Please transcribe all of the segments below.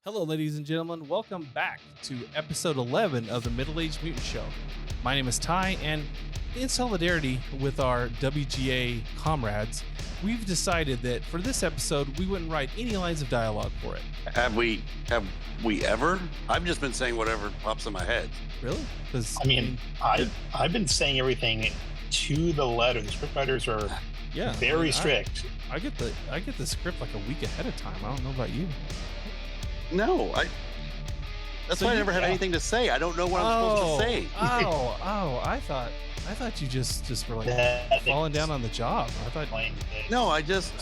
Hello, ladies and gentlemen. Welcome back to episode 11 of the Middle-Aged Mutant Show. My name is Ty, and in solidarity with our WGA comrades, we've decided that for this episode, we wouldn't write any lines of dialogue for it. Have we ever? I've just been saying whatever pops in my head. Really? I've been saying everything to the letter. The scriptwriters are very strict. I get the script like a week ahead of time. I don't know about you. No, that's why I never have anything to say. I don't know what I'm supposed to say. I thought you just were like falling down on the job. I thought. No, I just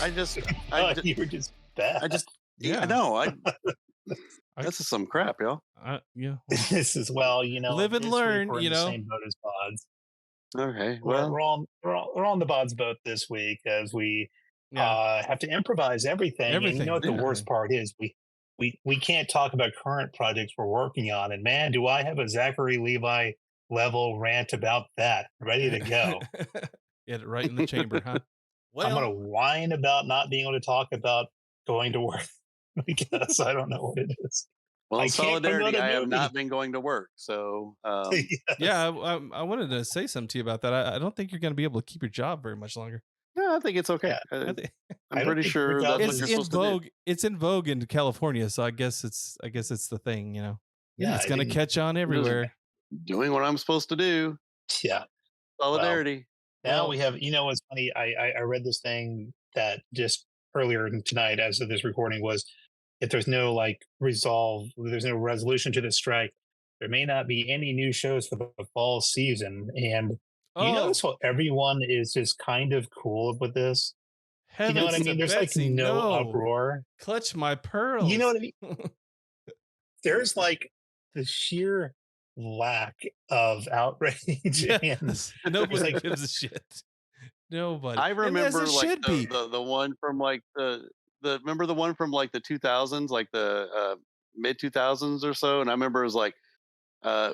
you were just bad. This is some crap, y'all. This is live and learn. We're in the same boat as Bodz. Okay, well, we're on the Bodz boat this week as we have to improvise everything. And you know what the worst part is? We can't talk about current projects we're working on. And man, do I have a Zachary Levi level rant about that ready to go. Get it right in the chamber, huh? Well, I'm going to whine about not being able to talk about going to work because I don't know what it is. Well, in solidarity, I have not been going to work. So, I wanted to say something to you about that. I don't think you're going to be able to keep your job very much longer. Yeah, I think it's okay. I'm pretty sure that's what you're supposed to do. It's in vogue in California, so I guess it's the thing, you know. Yeah, it's going to catch on everywhere. Doing what I'm supposed to do. Yeah. Solidarity. Now we have, what's funny? I read this thing that just earlier tonight, as of this recording, was if there's no there's no resolution to this strike, there may not be any new shows for the fall season. And you notice how everyone is just kind of cool with this? Heavens, you know what I mean? There's Betsy, no uproar. Clutch my pearls. You know what I mean? There's the sheer lack of outrage. Yes. Nobody gives a shit. Nobody. I remember the one from remember the one from the 2000s, like the mid 2000s or so, and I remember it was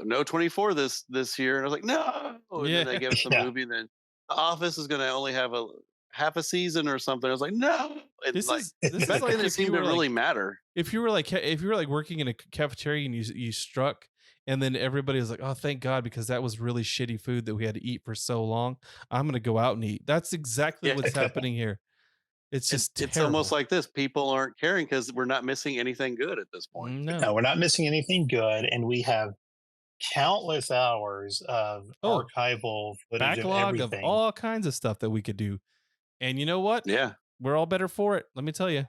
no 24 this year, and I was like, no. And then they gave us a movie, and then The Office is going to only have a half a season or something. I was like, no. This is back then it seemed to really matter. If you were working in a cafeteria and you struck, and then everybody was like, oh, thank God, because that was really shitty food that we had to eat for so long. I'm going to go out and eat. That's exactly what's happening here. It's almost like this. People aren't caring because we're not missing anything good at this point. No, we're not missing anything good. And we have countless hours of archival footage, backlog of all kinds of stuff that we could do. And you know what? Yeah. We're all better for it. Let me tell you.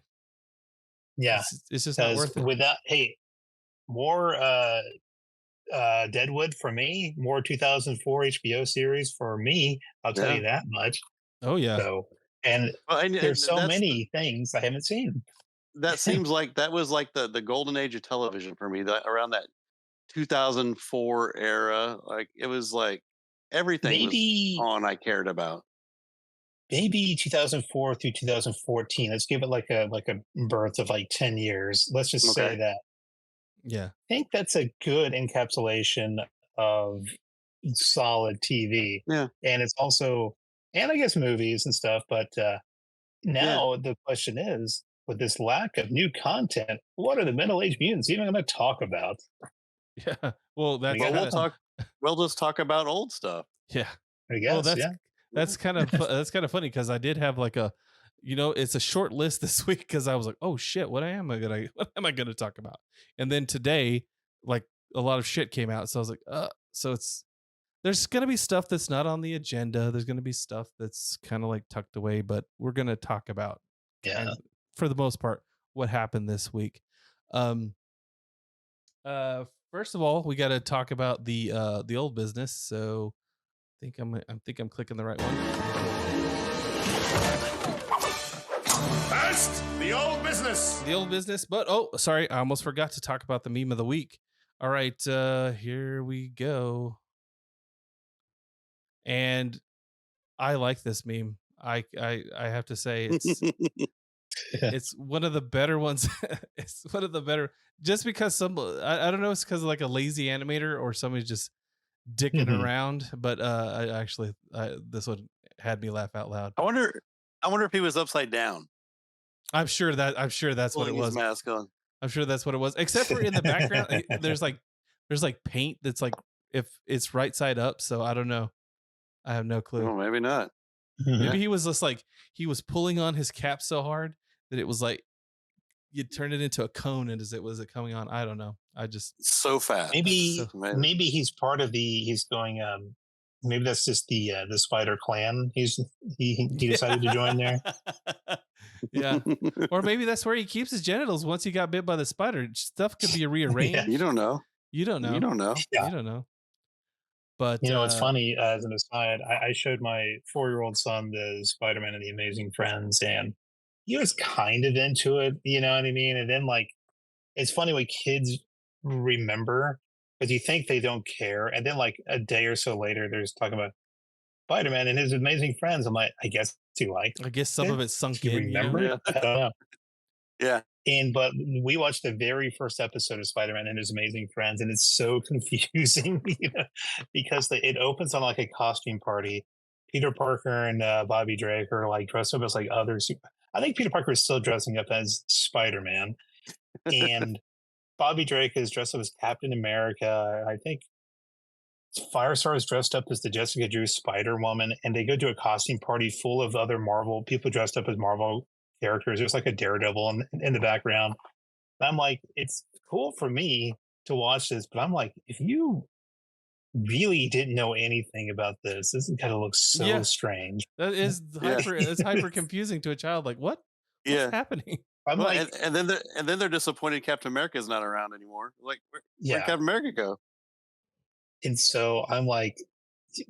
Yeah. It's just not worth it. More Deadwood for me, more 2004 HBO series for me. I'll tell you that much. Oh, yeah. So, and there's so many things I haven't seen. That seems like that was the golden age of television for me, around that 2004 era. It was everything was on I cared about. Maybe 2004 through 2014. Let's give it like a birth of 10 years. Let's just say that. Yeah. I think that's a good encapsulation of solid TV. Yeah. And it's also, and I guess movies and stuff. But now the question is, with this lack of new content, what are the Middle-Aged Mutants even going to talk about? Yeah. Well, we'll just talk about old stuff. Yeah. I guess. Well, that's kind of funny because I did have it's a short list this week because I was like, oh shit, what am I gonna talk about? And then today, a lot of shit came out, so I was like, there's gonna be stuff that's not on the agenda. There's gonna be stuff that's kind of tucked away, but we're gonna talk about, for the most part, what happened this week. First of all, we got to talk about the old business. So I think I'm clicking the right one. First, the old business. The old business. But sorry, I almost forgot to talk about the meme of the week. All right, here we go. And I like this meme. I have to say it's one of the better ones. It's one of the better, just because I don't know, it's because of a lazy animator or somebody just dicking around, but this one had me laugh out loud. I wonder if he was upside down. I'm sure that's what it was. Mask on. I'm sure that's what it was. Except for in the background, there's like paint that's like if it's right side up. So I don't know. I have no clue. Well, maybe not. Maybe he was just like he was pulling on his cap so hard that it was like you turned it into a cone, and as it was coming on. I don't know. I just so fast. Maybe he's part of the. He's going. Maybe that's just the Spider Clan. He decided to join there. Yeah, or maybe that's where he keeps his genitals once he got bit by the spider. Stuff could be rearranged. Yeah. You don't know. You don't know. You don't know. Yeah. You don't know. But you know, it's funny. As an aside, I showed my 4-year-old son the Spider-Man and the Amazing Friends, and he was kind of into it. You know what I mean? And then like, it's funny what kids remember because you think they don't care, and then like a day or so later, there's talking about Spider-Man and his Amazing Friends. I'm like, I guess he liked. I guess some of it sunk in. Remember? You know? I don't know. Yeah. But we watched the very first episode of Spider-Man and his Amazing Friends, and it's so confusing, you know, because it opens on like a costume party. Peter Parker and Bobby Drake are like dressed up as like others. I think Peter Parker is still dressing up as Spider-Man, and Bobby Drake is dressed up as Captain America. I think Firestar is dressed up as the Jessica Drew Spider-Woman, and they go to a costume party full of other Marvel people dressed up as Marvel characters. There's like a Daredevil in the background. And I'm like, it's cool for me to watch this, but I'm like, if you really didn't know anything about this kind of looks so strange. That is it's hyper confusing to a child. Like, what's happening? I'm like, and then they're disappointed Captain America is not around anymore. Like, where'd Captain America go? And so I'm like,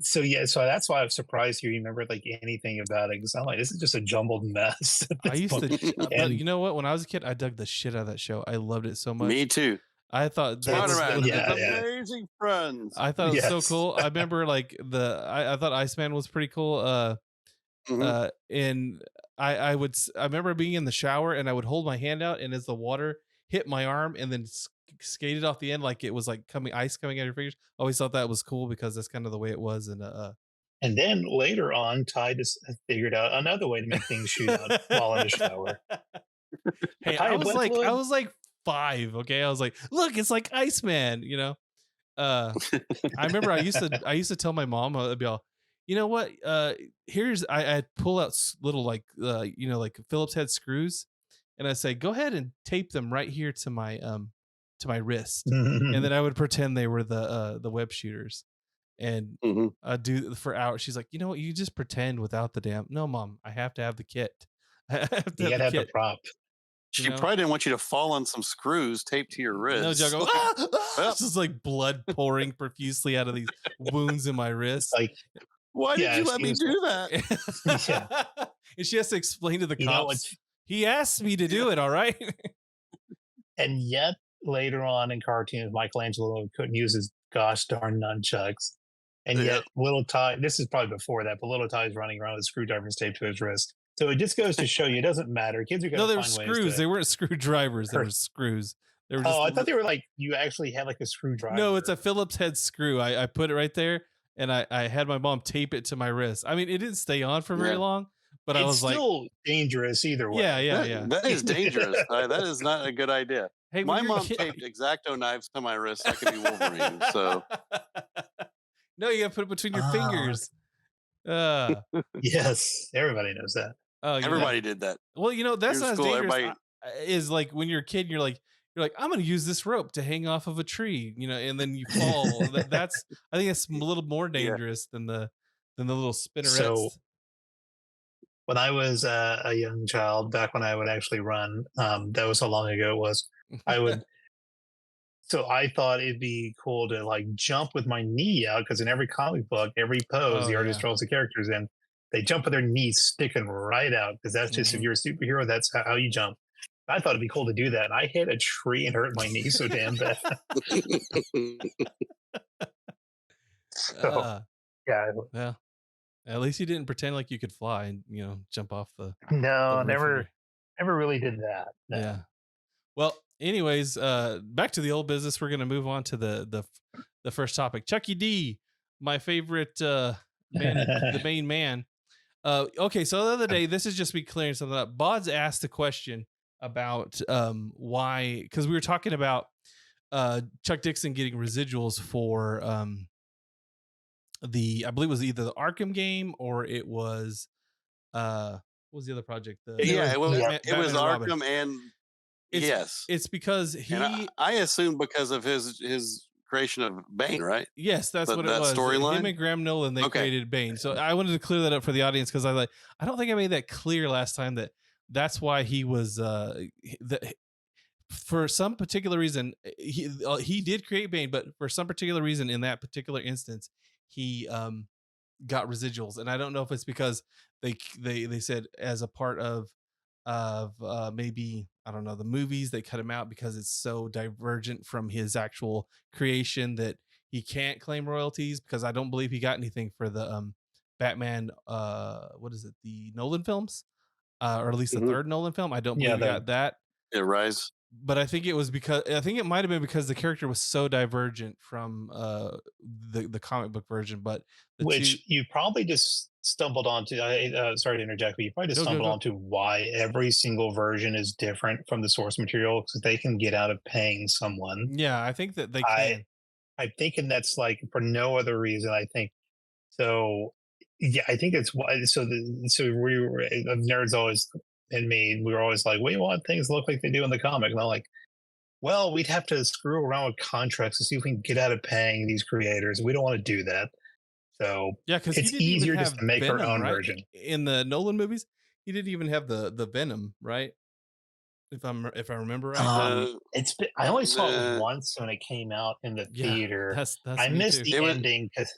so that's why I'm surprised you remember like anything about it, because I'm like, this is just a jumbled mess. I used to, but you know what? When I was a kid, I dug the shit out of that show. I loved it so much. Me too. I thought Amazing Friends. I thought it was so cool. I remember like I thought Iceman was pretty cool. And I remember being in the shower and I would hold my hand out, and as the water hit my arm and then skated off the end like it was like ice coming out of your fingers. I always thought that was cool because that's kind of the way it was. And then later on, Ty just figured out another way to make things shoot out while in the shower. Hey, I was like 5. Okay, I was like, look, it's like Iceman. You know, I remember I used to tell my mom, I'd be all, you know what? I'd pull out little like like Phillips head screws, and I say, go ahead and tape them right here to my wrist, and then I would pretend they were the web shooters, and I'd do for hours. She's like, you know what? You just pretend without the damn. No, Mom, I have to have the kit. You gotta have the prop. She probably didn't want you to fall on some screws taped to your wrist. No, Joe, it's just like blood pouring profusely out of these wounds in my wrist. Like, why did you let me do that? And she has to explain to the cops. He asked me to do it. All right. And yet, later on in cartoons, Michelangelo couldn't use his gosh darn nunchucks. And yet little Ty, this is probably before that, but little Ty's running around with screwdrivers taped to his wrist. So it just goes to show you, it doesn't matter. Kids are going to find screws. ways. They weren't screwdrivers. They were screws. They were I thought they were like, you actually had like a screwdriver. No, it's a Phillips head screw. I put it right there, and I had my mom tape it to my wrist. I mean, it didn't stay on for very long, but I was still dangerous either way. Yeah. That is dangerous. That is not a good idea. Hey, my mom taped X-Acto knives to my wrist so I could be Wolverine. So no, you got to put it between your fingers. Yes, everybody knows that. Oh, everybody did that. Well, you know, that's not as dangerous. Is like when you're a kid, you're like, I'm going to use this rope to hang off of a tree, you know, and then you fall. That's I think it's a little more dangerous than the little spinnerets. So when I was a young child, back when I would actually run, that was how long ago it was. So I thought it'd be cool to like jump with my knee out, because in every comic book, every pose, the artist draws the characters in. They jump with their knees sticking right out, because that's just if you're a superhero, that's how you jump. I thought it'd be cool to do that, and I hit a tree and hurt my knee so damn bad. Yeah. At least you didn't pretend like you could fly and jump off the. No, never really did that. No. Yeah. Well, anyways, back to the old business. We're gonna move on to the first topic. Chucky D, my favorite man, the main man. Okay, so the other day, this is just me clearing something up. Bodz asked a question about why, because we were talking about Chuck Dixon getting residuals for I believe it was either the Arkham game or it was what was the other project? Yeah, it was Batman and Robin. Arkham and yes. It's because And I assume because of his creation of Bane, right? Yes, that's what it was. Storyline. Him and Graham Nolan, they created Bane. So I wanted to clear that up for the audience because I don't think I made that clear last time that's why he was for some particular reason he did create Bane, but for some particular reason in that particular instance he got residuals, and I don't know if it's because they said as a part of maybe, I don't know, the movies, they cut him out because it's so divergent from his actual creation that he can't claim royalties, because I don't believe he got anything for the Batman what is it, the Nolan films, or at least the third Nolan film. I don't believe he got that. Rise. But I think it might have been because the character was so divergent from the comic book version. But you probably just stumbled onto. Sorry to interject, but you probably just stumbled onto why every single version is different from the source material, because they can get out of paying someone. Yeah, I think that they can. I'm thinking that's like for no other reason. I think so. Yeah, I think it's why. So we were nerds always. And me, we were always like, we want things to look like they do in the comic. And I'm like, well, we'd have to screw around with contracts to see if we can get out of paying these creators. We don't want to do that. So yeah, because it's easier just to make our own version. In the Nolan movies, he didn't even have the Venom, right? If I remember right. I only saw it once when it came out in the theater. That's I missed the ending because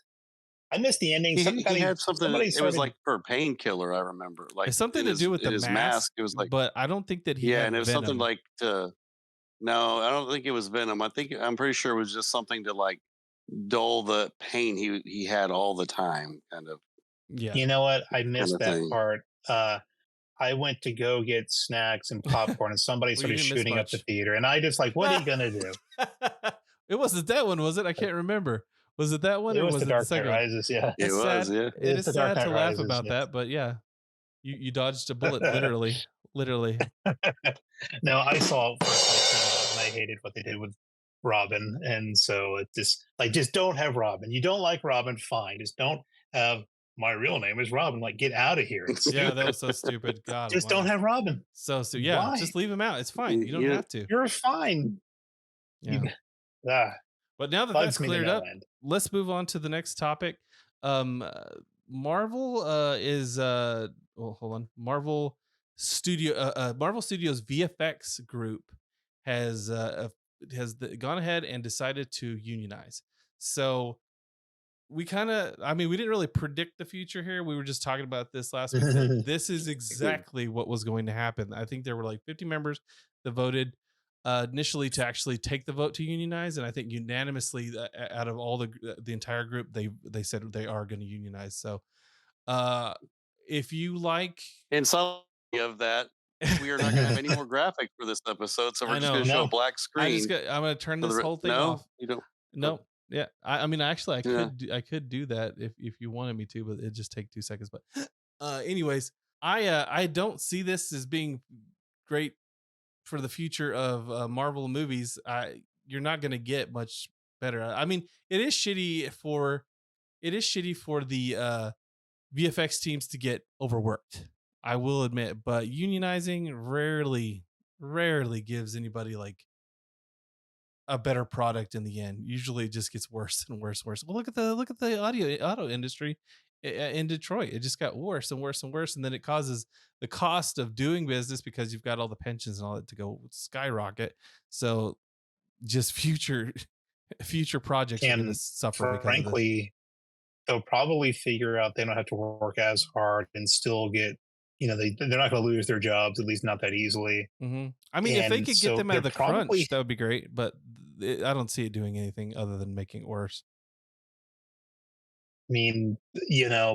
I missed the ending. He had something. It was like for a painkiller. I remember, like it's something to do with the mask. It was like, but I don't think that he. Yeah, and it was something like to. No, I don't think it was Venom. I'm pretty sure it was just something to like dull the pain he had all the time, kind of. Yeah. You know what? I missed that part. I went to go get snacks and popcorn, and somebody started shooting up the theater, and I just like, what are you gonna do? It wasn't that one, was it? I can't remember. Was it that one? It or was it the Dark Knight Rises, yeah. It was, yeah. It is sad to laugh about that, but yeah. You dodged a bullet, literally. Literally. No, I saw it first, and I hated what they did with Robin. And so it just don't have Robin. You don't like Robin, fine. Just don't have my real name is Robin. Like, get out of here. Yeah, that was so stupid. God. Just don't have Robin. So yeah, just leave him out. It's fine. You don't have to. You're fine. Yeah. But now that that's cleared up, let's move on to the next topic. Marvel is hold on. Marvel Studios VFX group has gone ahead and decided to unionize. So we didn't really predict the future here. We were just talking about this last week. This is exactly what was going to happen. I think there were like 50 members that voted initially to actually take the vote to unionize, and I think unanimously out of all the entire group, they said they are going to unionize. So if you like, in some of that, we are not going to have any more graphics for this episode, so we're just going to show a black screen. I'm going to turn this whole thing off. You don't. No. Yeah, I mean, actually, I could do that if you wanted me to, but it'd just take 2 seconds. But anyways, I don't see this as being great for the future of Marvel movies. You're not going to get much better. I mean, it is shitty for the VFX teams to get overworked, I will admit, but unionizing rarely gives anybody like a better product in the end. Usually it just gets worse and worse. Well, look at the auto industry in Detroit. It just got worse and worse and worse, and then it causes the cost of doing business, because you've got all the pensions and all that to go skyrocket. So just future projects are going to suffer. Frankly, they'll probably figure out they don't have to work as hard and still get, they're not going to lose their jobs, at least not that easily. Mm-hmm. I mean, if they could get them out of the crunch, that would be great, but I don't see it doing anything other than making it worse. I mean,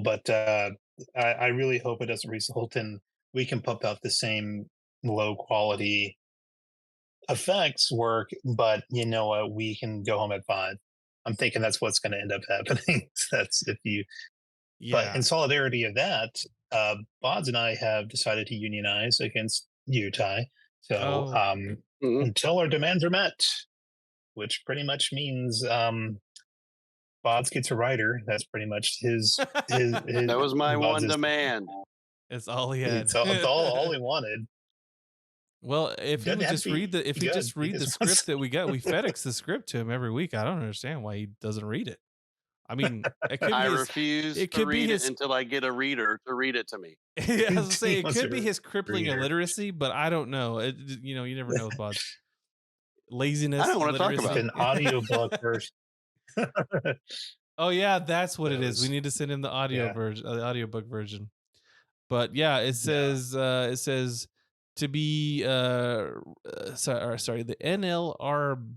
but I really hope it doesn't result in we can pump out the same low quality effects work, but we can go home at 5. I'm thinking that's what's going to end up happening. That's But in solidarity of that, Bodz and I have decided to unionize against you, Ty. So Oh, Mhm. until our demands are met, which pretty much means Bodz gets a writer. That's pretty much his That was my one Bodz's. demand. it's all he had. It's all he wanted. Well, if he Doesn't would have to just read be the if he good. just He read the just script wants. that we got, we FedEx the script to him every week. I don't understand why he doesn't read it. I mean, it could I be his. refuse It to could be read it his. until I get a reader to read it to me. I was gonna say He it wants could be a his crippling reader. illiteracy, but I don't know. You never know with Bodz. I Laziness, don't want to talk It's about illiteracy. it. an audiobook version. Oh yeah, that's what That it is. We was, need to send him the audio yeah, version, the audiobook version. But yeah, yeah. it says to be sorry, the NLRB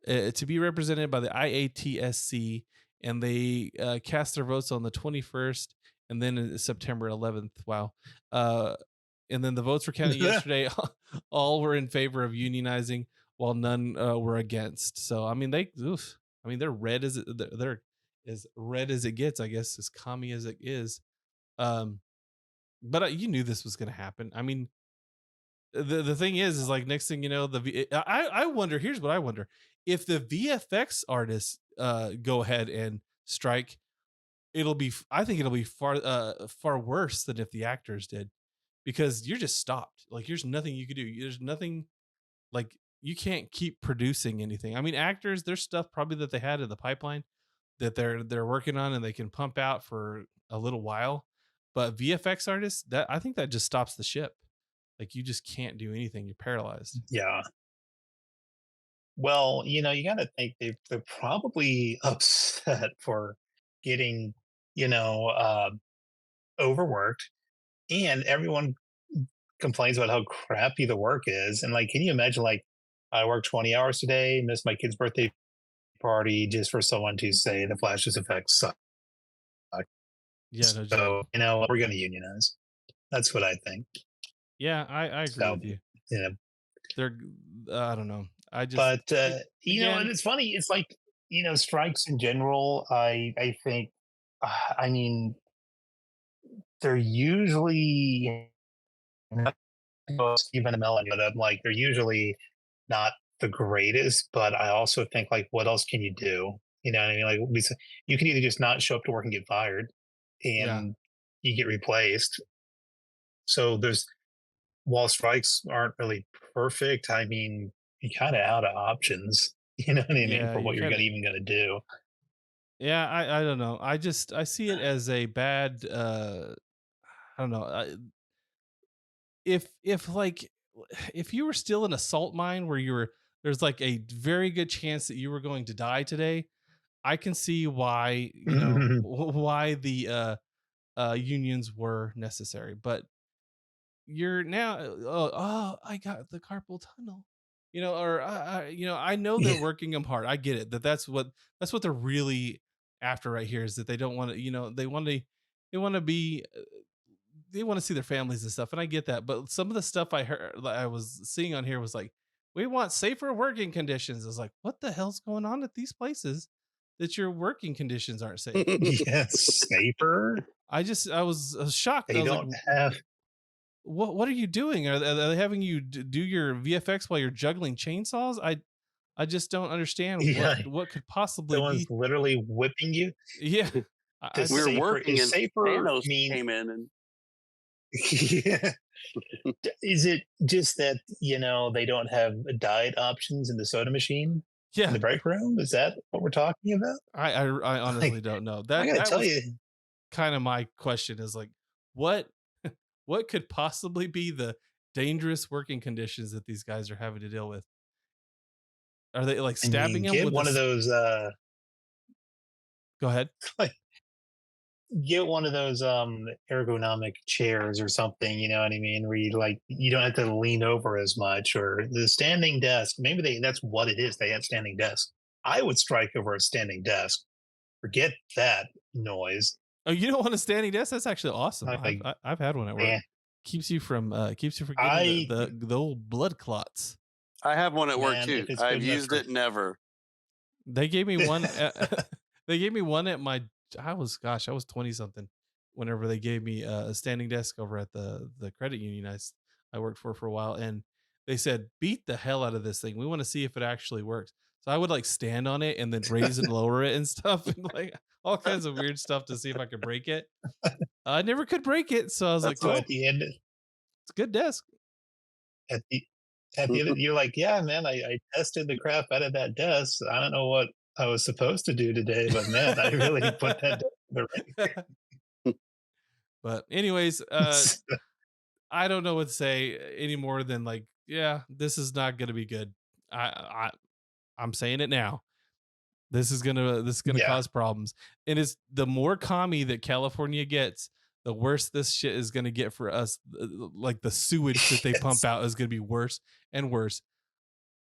to be represented by the IATSC, and they cast their votes on the 21st and then September 11th. Wow. And then the votes were counted yesterday. All were in favor of unionizing, while none were against. So I mean, they're red as they're as red as it gets, I guess, as commie as it is. Um, but you knew this was going to happen. I mean, the thing is like next thing you know, I wonder. Here's what I wonder: if the VFX artists go ahead and strike, I think it'll be far worse than if the actors did, because you're just stopped. Like there's nothing you could do. There's nothing, like you can't keep producing anything. I mean, actors, there's stuff probably that they had in the pipeline that they're working on and they can pump out for a little while. But VFX artists, that I think that just stops the ship. Like you just can't do anything. You're paralyzed. Yeah. Well, you got to think they're probably upset for getting, you know, uh, overworked, and everyone complains about how crappy the work is. And like, can you imagine? Like, I worked 20 hours today, missed my kid's birthday party, just for someone to say the Flash's effects suck. Yeah, no joke. So, we're going to unionize. That's what I think. Yeah, I agree So, with you. yeah. They're I don't know. I just But and again, it's funny. It's like, strikes in general. I think, I mean, they're usually not even a melon, but I'm like, they're usually not the greatest. But I also think, like, what else can you do? You know what I mean? Like, you can either just not show up to work and get fired, yeah. and you get replaced. So there's, while strikes aren't really perfect, I mean, you're kind of out of options. You know what I mean, Yeah, for you what you're kind of even gonna do. yeah, I don't know. I see it as a bad I don't know. If like if you were still in a salt mine where there's like a very good chance that you were going to die today, I can see why, why the unions were necessary. But you're now I got the carpal tunnel, or I know they're Yeah, working them hard. I get it, that's what they're really after right here, is that they don't want to, they want to be they want to see their families and stuff, and I get that. But some of the stuff I heard, that I was seeing on here, was like, we want safer working conditions. I was like, what the hell's going on at these places that your working conditions aren't safe? yes, safer. I was shocked. I They was like, don't have. what are you doing? Are they having you do your VFX while you're juggling chainsaws? I just don't understand Yeah, what could possibly someone's be. literally whipping you. Yeah, I Does We were don't. safer working is and safer Thanos mean? came in and Yeah. Is it just that they don't have diet options in the soda machine in Yeah, the break room? Is that what we're talking about? I Like, honestly don't know. I That gotta that tell was you, kind of my question, is like, what what could possibly be the dangerous working conditions that these guys are having to deal with? Are they like I stabbing mean, him get with one of this? those. Go ahead. Like, get one of those ergonomic chairs or something. You know what I mean? Where you don't have to lean over as much, or the standing desk. Maybe that's what it is. They have standing desks. I would strike over a standing desk. Forget that noise. Oh, you don't want a standing desk? That's actually awesome. Like, I've had one at work. man, Keeps you from getting the I the old blood clots. I have one at work man, too. if it's I've good enough used for. it never. They gave me one. They gave me one at my. I was 20 something. Whenever they gave me a standing desk over at the credit union I worked for a while, and they said, beat the hell out of this thing. We want to see if it actually works. So I would like stand on it and then raise and lower it and stuff, and like all kinds of weird stuff to see if I could break it. I never could break it, so I was like, So well, at the end, it's a good desk. at the at the end, you're like, yeah, man, I tested the crap out of that desk. I don't know what I was supposed to do today, but man, I really put that desk to the But anyways, right. I don't know what to say any more than like, yeah, this is not going to be good. I I'm saying it now. This is gonna Yeah. cause problems, and it's the more commie that California gets, the worse this shit is gonna get for us. Like the sewage that they pump Yes. out is gonna be worse and worse.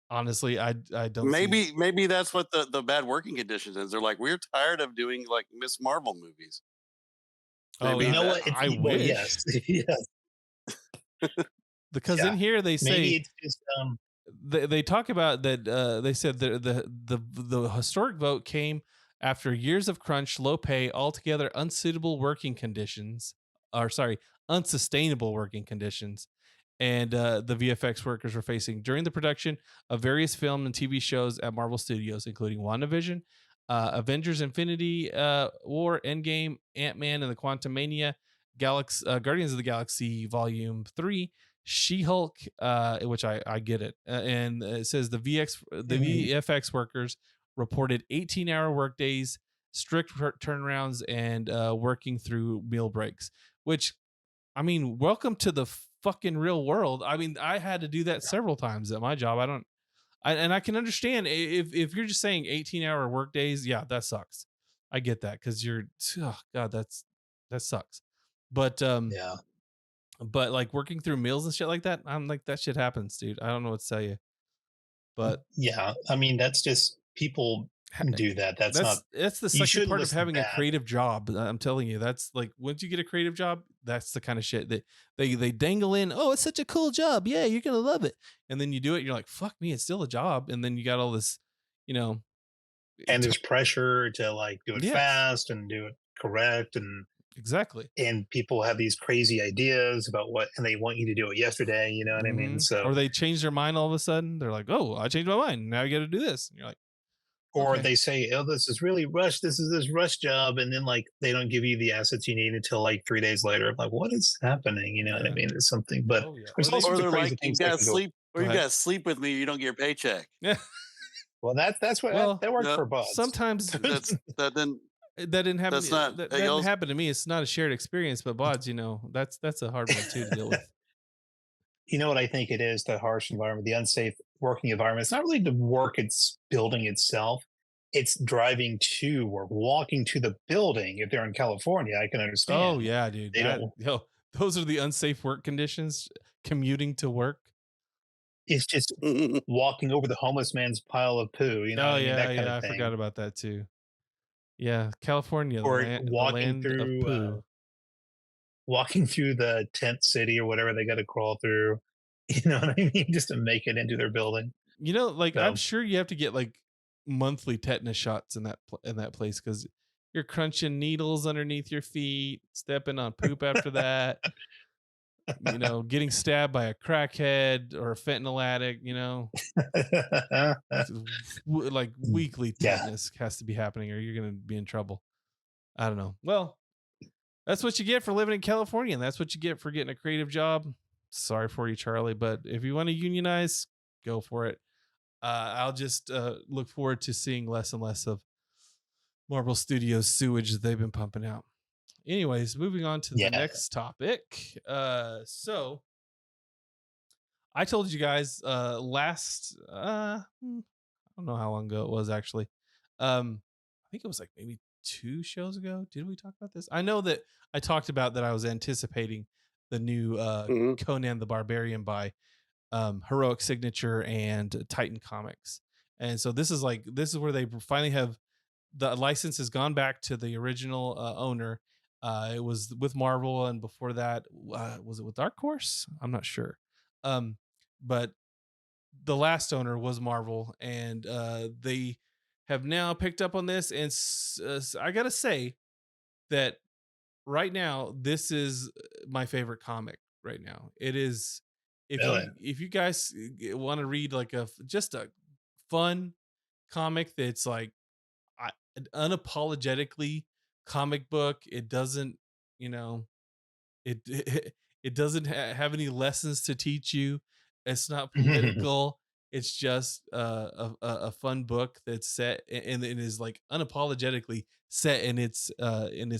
Honestly, I don't see. Maybe that's what the bad working conditions is. They're like, we're tired of doing like Miss Marvel movies. Oh, Maybe You know that. what? It's I well, wish, yes, yes, because in yeah. here they Maybe say it's just they talk about that. They said the historic vote came after years of crunch, low pay, altogether unsuitable working conditions, or sorry, unsustainable working conditions, and the VFX workers were facing during the production of various film and TV shows at Marvel Studios, including WandaVision, Avengers: Infinity War, Endgame, Ant-Man and the Quantumania, Guardians of the Galaxy Volume 3, She-Hulk, which I get it, and it says the mhm, VFX workers reported 18-hour workdays, strict turnarounds, and working through meal breaks. Which, I mean, welcome to the fucking real world. I mean, I had to do that several times at my job. And I can understand if you're just saying 18-hour work days. Yeah, that sucks. I get that because oh god, that sucks. But yeah, but like working through meals and shit like that, I'm like, that shit happens, dude. I don't know what to tell you, but yeah. I mean, that's just people ha- do that. That's not. that's the You sucky shouldn't part of listen having a bad. creative job. I'm telling you, that's like once you get a creative job, that's the kind of shit that they dangle in. Oh, it's such a cool job. Yeah, you're gonna love it. And then you do it, and you're like, fuck me, it's still a job. And then you got all this, you know, And t- there's pressure to like do it yes, fast and do it correct, exactly. and people have these crazy ideas about what, and they want you to do it yesterday. You know what I mean? So, Or they change their mind all of a sudden. They're like, oh, I changed my mind. Now you got to do this. And you're like, or okay, they say, "Oh, this is really rushed. This is this rush job," and then like they don't give you the assets you need until like 3 days later. I'm like, what is happening? You know what I yeah, mean? There's something, but oh yeah. Or there's all they, sorts Or of they're crazy like, things that can go. or go you ahead. gotta sleep with me. You don't get your paycheck. Yeah. Well, that's what Well, that worked No, for Bodz. sometimes that then that didn't happen. that's not. That Hey, didn't y'all. happen to me. It's not a shared experience, but Bodz, that's a hard one too to deal with. You know what I think it is, the harsh environment, the unsafe working environment. It's not really the work it's building itself. It's driving to or walking to the building. If they're in California, I can Oh understand. yeah, dude. They don't. Those are the unsafe work conditions. Commuting to work. It's just walking over the homeless man's pile of poo. You know Oh what I mean? yeah, That kind yeah. of I forgot thing. about that too. Yeah, California, Or the land of poo. walking through the tent city or whatever they got to crawl through. You know what I mean? Just to make it into their building. Like I'm So sure you have to get like monthly tetanus shots in that place because you're crunching needles underneath your feet, stepping on poop after that. Getting stabbed by a crackhead or a fentanyl addict. Like weekly yeah, tetanus has to be happening, or you're gonna be in trouble. I don't know. Well, that's what you get for living in California, and that's what you get for getting a creative job. Sorry for you, Charlie, but if you want to unionize, go for it. I'll just look forward to seeing less and less of Marvel Studios sewage that they've been pumping out. Anyways, moving on to the yeah, next topic. So I told you guys last I don't know how long ago it was actually. I think it was like maybe 2 shows ago. Did we talk about this? I know that I talked about that I was anticipating the new Mhm. Conan the Barbarian by Heroic Signature and Titan Comics. And so this is where they finally have the license has gone back to the original owner. It was with Marvel, and before that, was it with Dark Horse? I'm not sure. But the last owner was Marvel, and they have now picked up on this. And I gotta say that right now, this is my favorite comic. Right now, it is. Really? if you guys want to read like just a fun comic that's like I, unapologetically comic book, it doesn't, you know, it doesn't have any lessons to teach you. It's not political. It's just a fun book that's set and it is like unapologetically set in its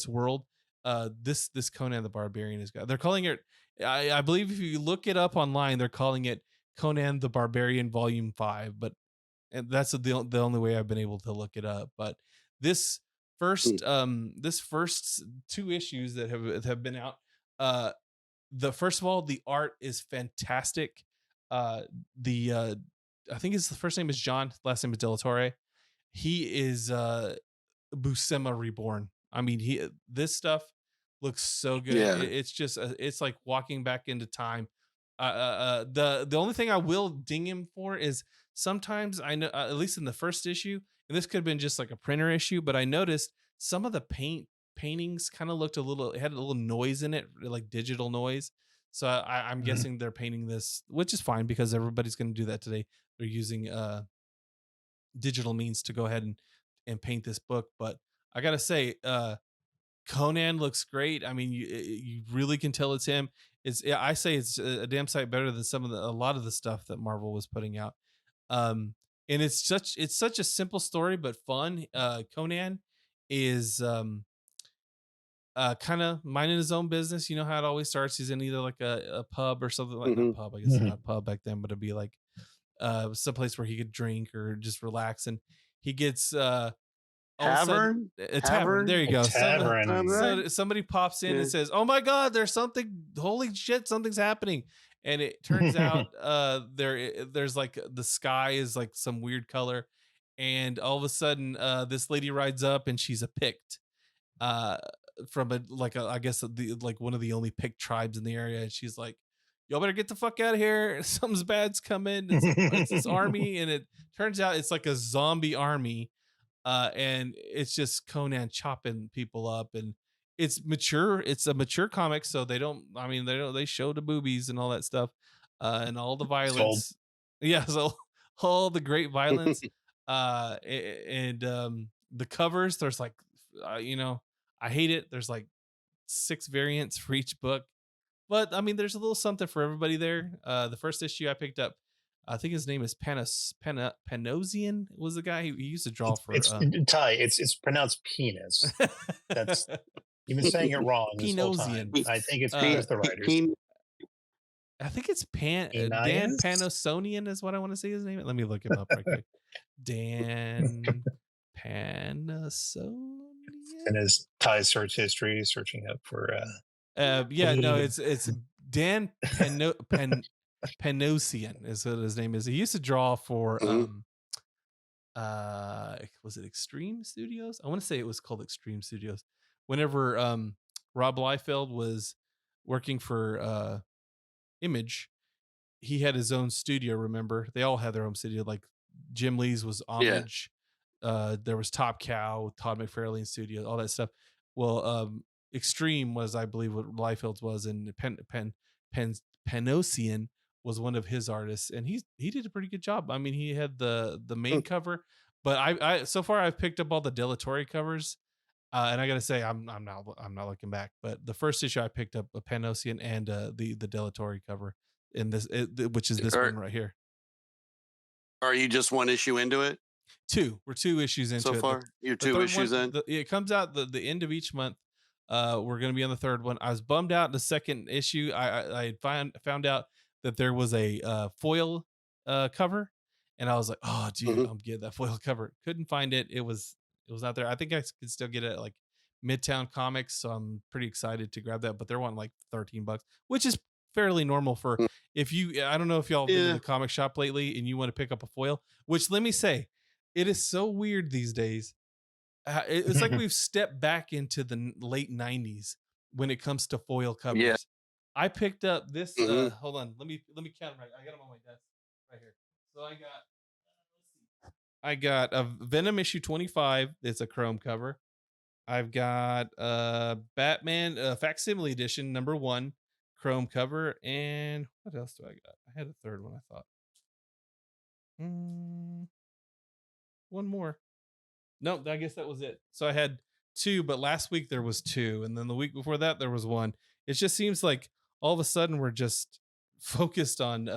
world. This Conan the Barbarian is good. They're calling it. I believe if you look it up online, they're calling it Conan the Barbarian Volume 5. But and that's the only way I've been able to look it up. But this this first two issues that have been out, uh the first of all, the art is fantastic. The I think his first name is John, last name is Del Torre. He is Buscema reborn. I mean, he this stuff looks so good. Yeah. It's just it's like walking back into time. The only thing I will ding him for is sometimes I know, at least in the first issue, and this could have been just like a printer issue, but I noticed some of the paintings kind of looked a little, it had a little noise in it, like digital noise. So I'm guessing they're painting this, which is fine because everybody's going to do that today. They're using digital means to go ahead and paint this book. But I gotta say, Conan looks great. I mean, you really can tell it's him. I say it's a damn sight better than a lot of the stuff that Marvel was putting out. And it's such a simple story but fun. Conan is kind of minding his own business. You know how it always starts. He's in either like a pub or something like not pub. I guess it's not a pub back then, but it'd be like some place where he could drink or just relax. And he gets all of a sudden, a tavern. There you go. Somebody pops in and says, "Oh my God, there's something! Holy shit, something's happening!" And it turns out there's like the sky is like some weird color, and all of a sudden this lady rides up and she's a Pict, from I guess like one of the only Pict tribes in the area, and she's like, "Y'all better get the fuck out of here! Something's bad's coming." It's this army, and it turns out it's like a zombie army. And it's just Conan chopping people up, and it's mature. It's a mature comic, so they show the boobies and all that stuff, and all the violence. Yeah, so all the great violence, and the covers. There's like, I hate it. There's like 6 variants for each book, but I mean, there's a little something for everybody there. The first issue I picked up, I think his name is Panosian was the guy. He used to draw for. It's Ty. It's pronounced penis. That's you've been saying it wrong this whole time. I think it's because the writers. I think it's Dan Panosonian is what I want to say his name. Let me look him up right quick. Dan Panosonian. And his Ty's search history, searching up for. It's Dan Panosian is what his name is. He used to draw for was it Extreme Studios? I want to say it was called Extreme Studios. Whenever Rob Liefeld was working for Image, he had his own studio. Remember, they all had their own studio. Like Jim Lee's was Homage. There was Top Cow, Todd McFarlane Studio, all that stuff. Well, Extreme was, I believe, what Liefeld's was, and Panosian was one of his artists, and he did a pretty good job. I mean, he had the main cover, but I so far I've picked up all the Del Torre covers, and I gotta say I'm not looking back. But the first issue I picked up a Panosian and the Del Torre cover in this, which is this one right here. Are you just one issue into it? We're 2 issues into it. So far, you're 2 issues in. It comes out the end of each month. We're going to be on the third one. I was bummed out in the second issue. I found out that there was a foil cover, and I was like, oh, dude, I'm getting that foil cover. Couldn't find it. It was not there. I think I can still get it at like Midtown Comics, so I'm pretty excited to grab that. But they're wanting like $13, which is fairly normal for if you. I don't know if y'all been to the comic shop lately and you want to pick up a foil. Which let me say, it is so weird these days. It's like we've stepped back into the late 90s when it comes to foil covers. Yeah. I picked up this. Hold on, let me count them right. I got them on my desk right here. So I got a Venom issue 25. It's a chrome cover. I've got Batman facsimile edition #1. chrome cover. And what else do I got? I had a third one, I thought. One more. Nope, I guess that was it. So I had 2, but last week there was 2, and then the week before that there was 1. It just seems like all of a sudden we're just focused on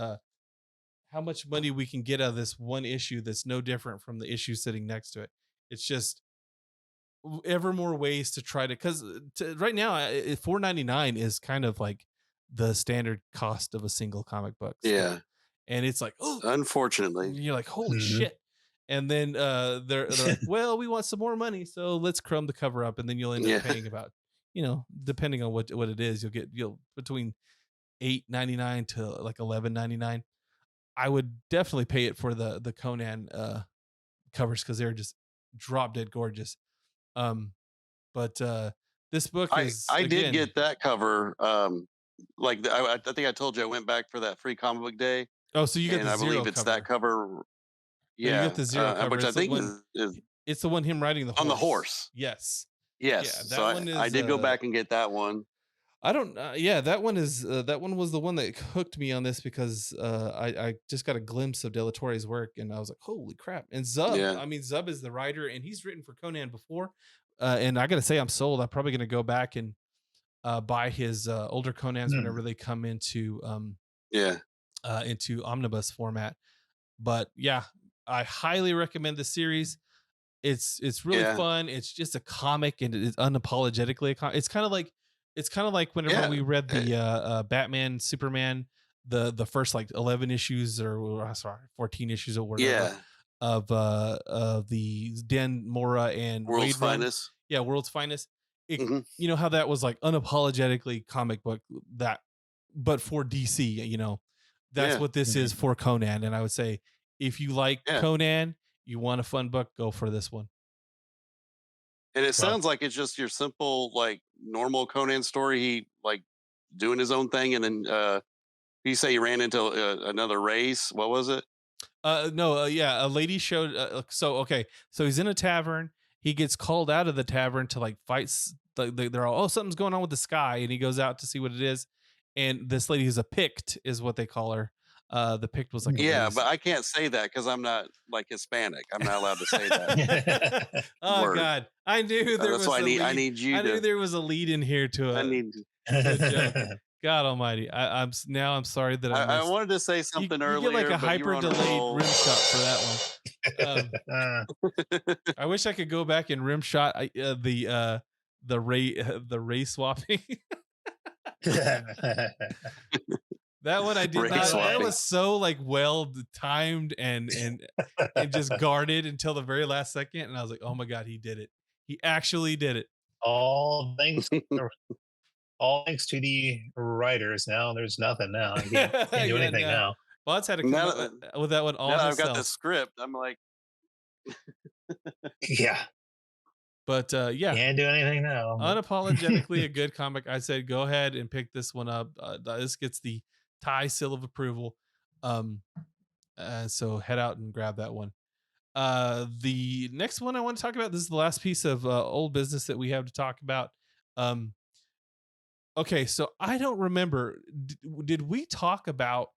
how much money we can get out of this one issue that's no different from the issue sitting next to it. It's just ever more ways to try to, because right now $4.99 is kind of like the standard cost of a single comic book. Yeah, and it's like, oh, unfortunately, you're like, holy shit. And then they're like, well, we want some more money, so let's crumb the cover up, and then you'll end up paying about, depending on what it is, you'll between $8.99 to like $11.99. I would definitely pay it for the Conan covers because they're just drop dead gorgeous. But this book is. I did get that cover. Like I think I told you I went back for that free comic book day. Oh, so you get the I zero believe it's cover. that cover. Yeah, you get the zero cover, which I think is it's the one him riding the horse. On the horse. Yes. Yes. Yeah, so I did go back and get that one. I don't. That one is that one was the one that hooked me on this because I just got a glimpse of Del Torre's work and I was like, holy crap! And Zub, I mean, Zub is the writer and he's written for Conan before, and I gotta say I'm sold. I'm probably gonna go back and buy his older Conans whenever they come into into omnibus format. But yeah, I highly recommend the series. It's really fun. It's just a comic and it's unapologetically a comic. It's kind of like whenever we read the Batman Superman, the first like 11 issues or 14 issues or whatever of the Dan Mora and World's Finest. Yeah, World's Finest. You know how that was like unapologetically comic book but for DC, that's what this is for Conan. And I would say if you like Conan, you want a fun book, go for this one. And it sounds like it's just your simple, like normal Conan story. He like doing his own thing. And then you say he ran into another race. What was it? No, a lady showed. So he's in a tavern. He gets called out of the tavern to like fight. They're all, something's going on with the sky. And he goes out to see what it is. And this lady who's a Pict is what they call her. The Pict was like, but I can't say that because I'm not like Hispanic. I'm not allowed to say that. Oh God, I knew there was. I need you. I knew there was a lead in here to it. I need. God Almighty, I'm sorry that I wanted to say something earlier. You get like a hyper delayed rim shot for that one. I wish I could go back and rim shot the ray swapping. That one I did not. That was so like well timed and just guarded until the very last second, and I was like, "Oh my God, he did it! He actually did it!" All thanks to the writers. Now there's nothing. Now I can't do anything now. Bodz had to come up with that one all himself. I've got the script. I'm like, yeah. But can't do anything now. Unapologetically a good comic. I said go ahead and pick this one up. This gets the Thai seal of approval. So head out and grab that one. The next one I want to talk about, this is the last piece of old business that we have to talk about. Okay, so I don't remember. Did we talk about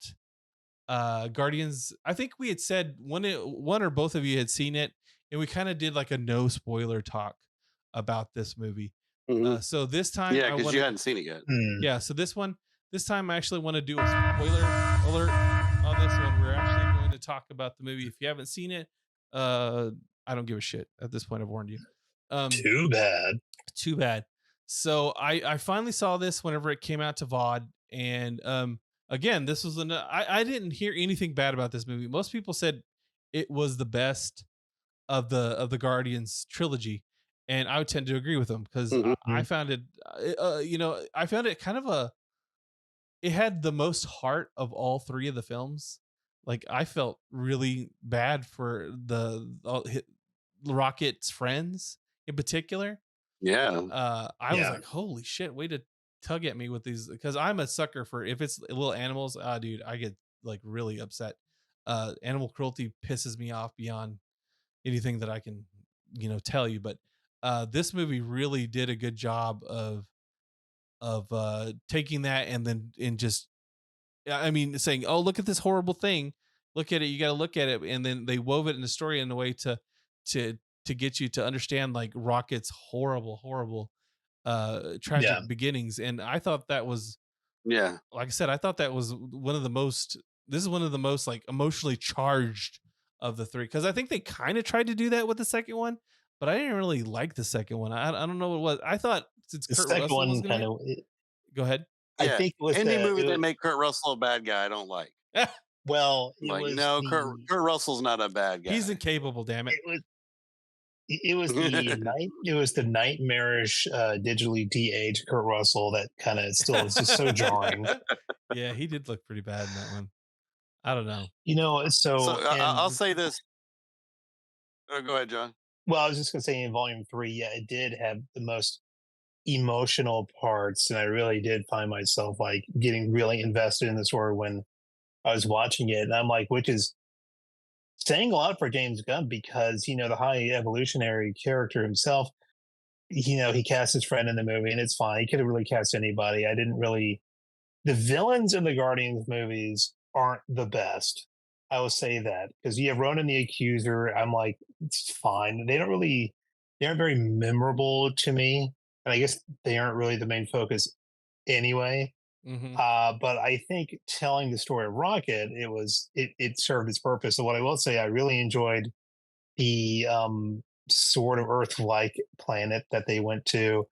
Guardians? I think we had said one or both of you had seen it, and we kind of did like a no spoiler talk about this movie. So this time, because you hadn't seen it yet. Yeah, so this time I actually want to do a spoiler alert on this one. We're actually going to talk about the movie. If you haven't seen it, I don't give a shit at this point. I've warned you. Too bad. So I finally saw this whenever it came out to VOD, and again, this was I didn't hear anything bad about this movie. Most people said it was the best of the Guardians trilogy, and I would tend to agree with them because I found it I found it kind of it had the most heart of all three of the films. Like I felt really bad for the Rocket's friends in particular. I was like, holy shit, way to tug at me with these, because I'm a sucker for if it's little animals. Dude, I get like really upset. Animal cruelty pisses me off beyond anything that I can tell you. But this movie really did a good job of taking that and then and just I mean saying, oh, look at this horrible thing, look at it, you got to look at it, and then they wove it in the story in a way to to get you to understand like Rocket's horrible tragic Yeah. beginnings. And I thought that was, Yeah. like I said, I thought that was one of the most, this is one of the most like emotionally charged of the three, because I think they kind of tried to do that with the second one, but I didn't really like the second one. I don't know what it was. I thought since The Kurt second Russell was one gonna kind be, of, go ahead. I Yeah. think it was Any movie it that was, make Kurt Russell a bad guy, I don't like. well, it Like, was no, Kurt the Kurt Russell's not a bad guy. He's incapable, damn it. it was it was the nightmarish digitally de-aged Kurt Russell that kind of still is just so jarring. Yeah, he did look pretty bad in that one. I don't know. So So I'll and say this. Oh, go ahead, John. well, I was just gonna say in volume 3, yeah, it did have the most emotional parts, and I really did find myself like getting really invested in the story when I was watching it, and I'm like, which is saying a lot for James Gunn because the high evolutionary character himself, he cast his friend in the movie, and it's fine. He could have really cast anybody. I didn't really. The villains in the Guardians movies aren't the best. I will say that because you have Ronan the Accuser. I'm like, it's fine. They aren't very memorable to me, and I guess they aren't really the main focus anyway. Hmm. But I think telling the story of Rocket, it served its purpose. So what I will say, I really enjoyed the sort of Earth-like planet that they went to.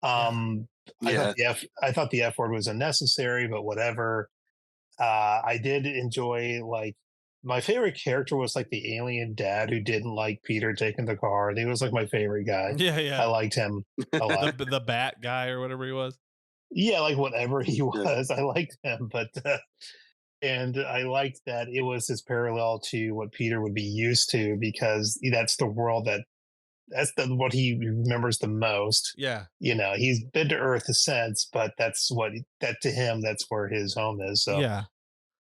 Yeah. Um, Yeah. I thought the F word was unnecessary, but whatever. I did enjoy like my favorite character was like the alien dad who didn't like Peter taking the car. He was like my favorite guy. Yeah, I yeah. liked him a lot. The bat guy or whatever he was. Yeah, like whatever he Yeah. was, I liked him. But and I liked that it was this parallel to what Peter would be used to because that's the world what he remembers the most. Yeah. He's been to Earth since, but that to him that's where his home is. So Yeah.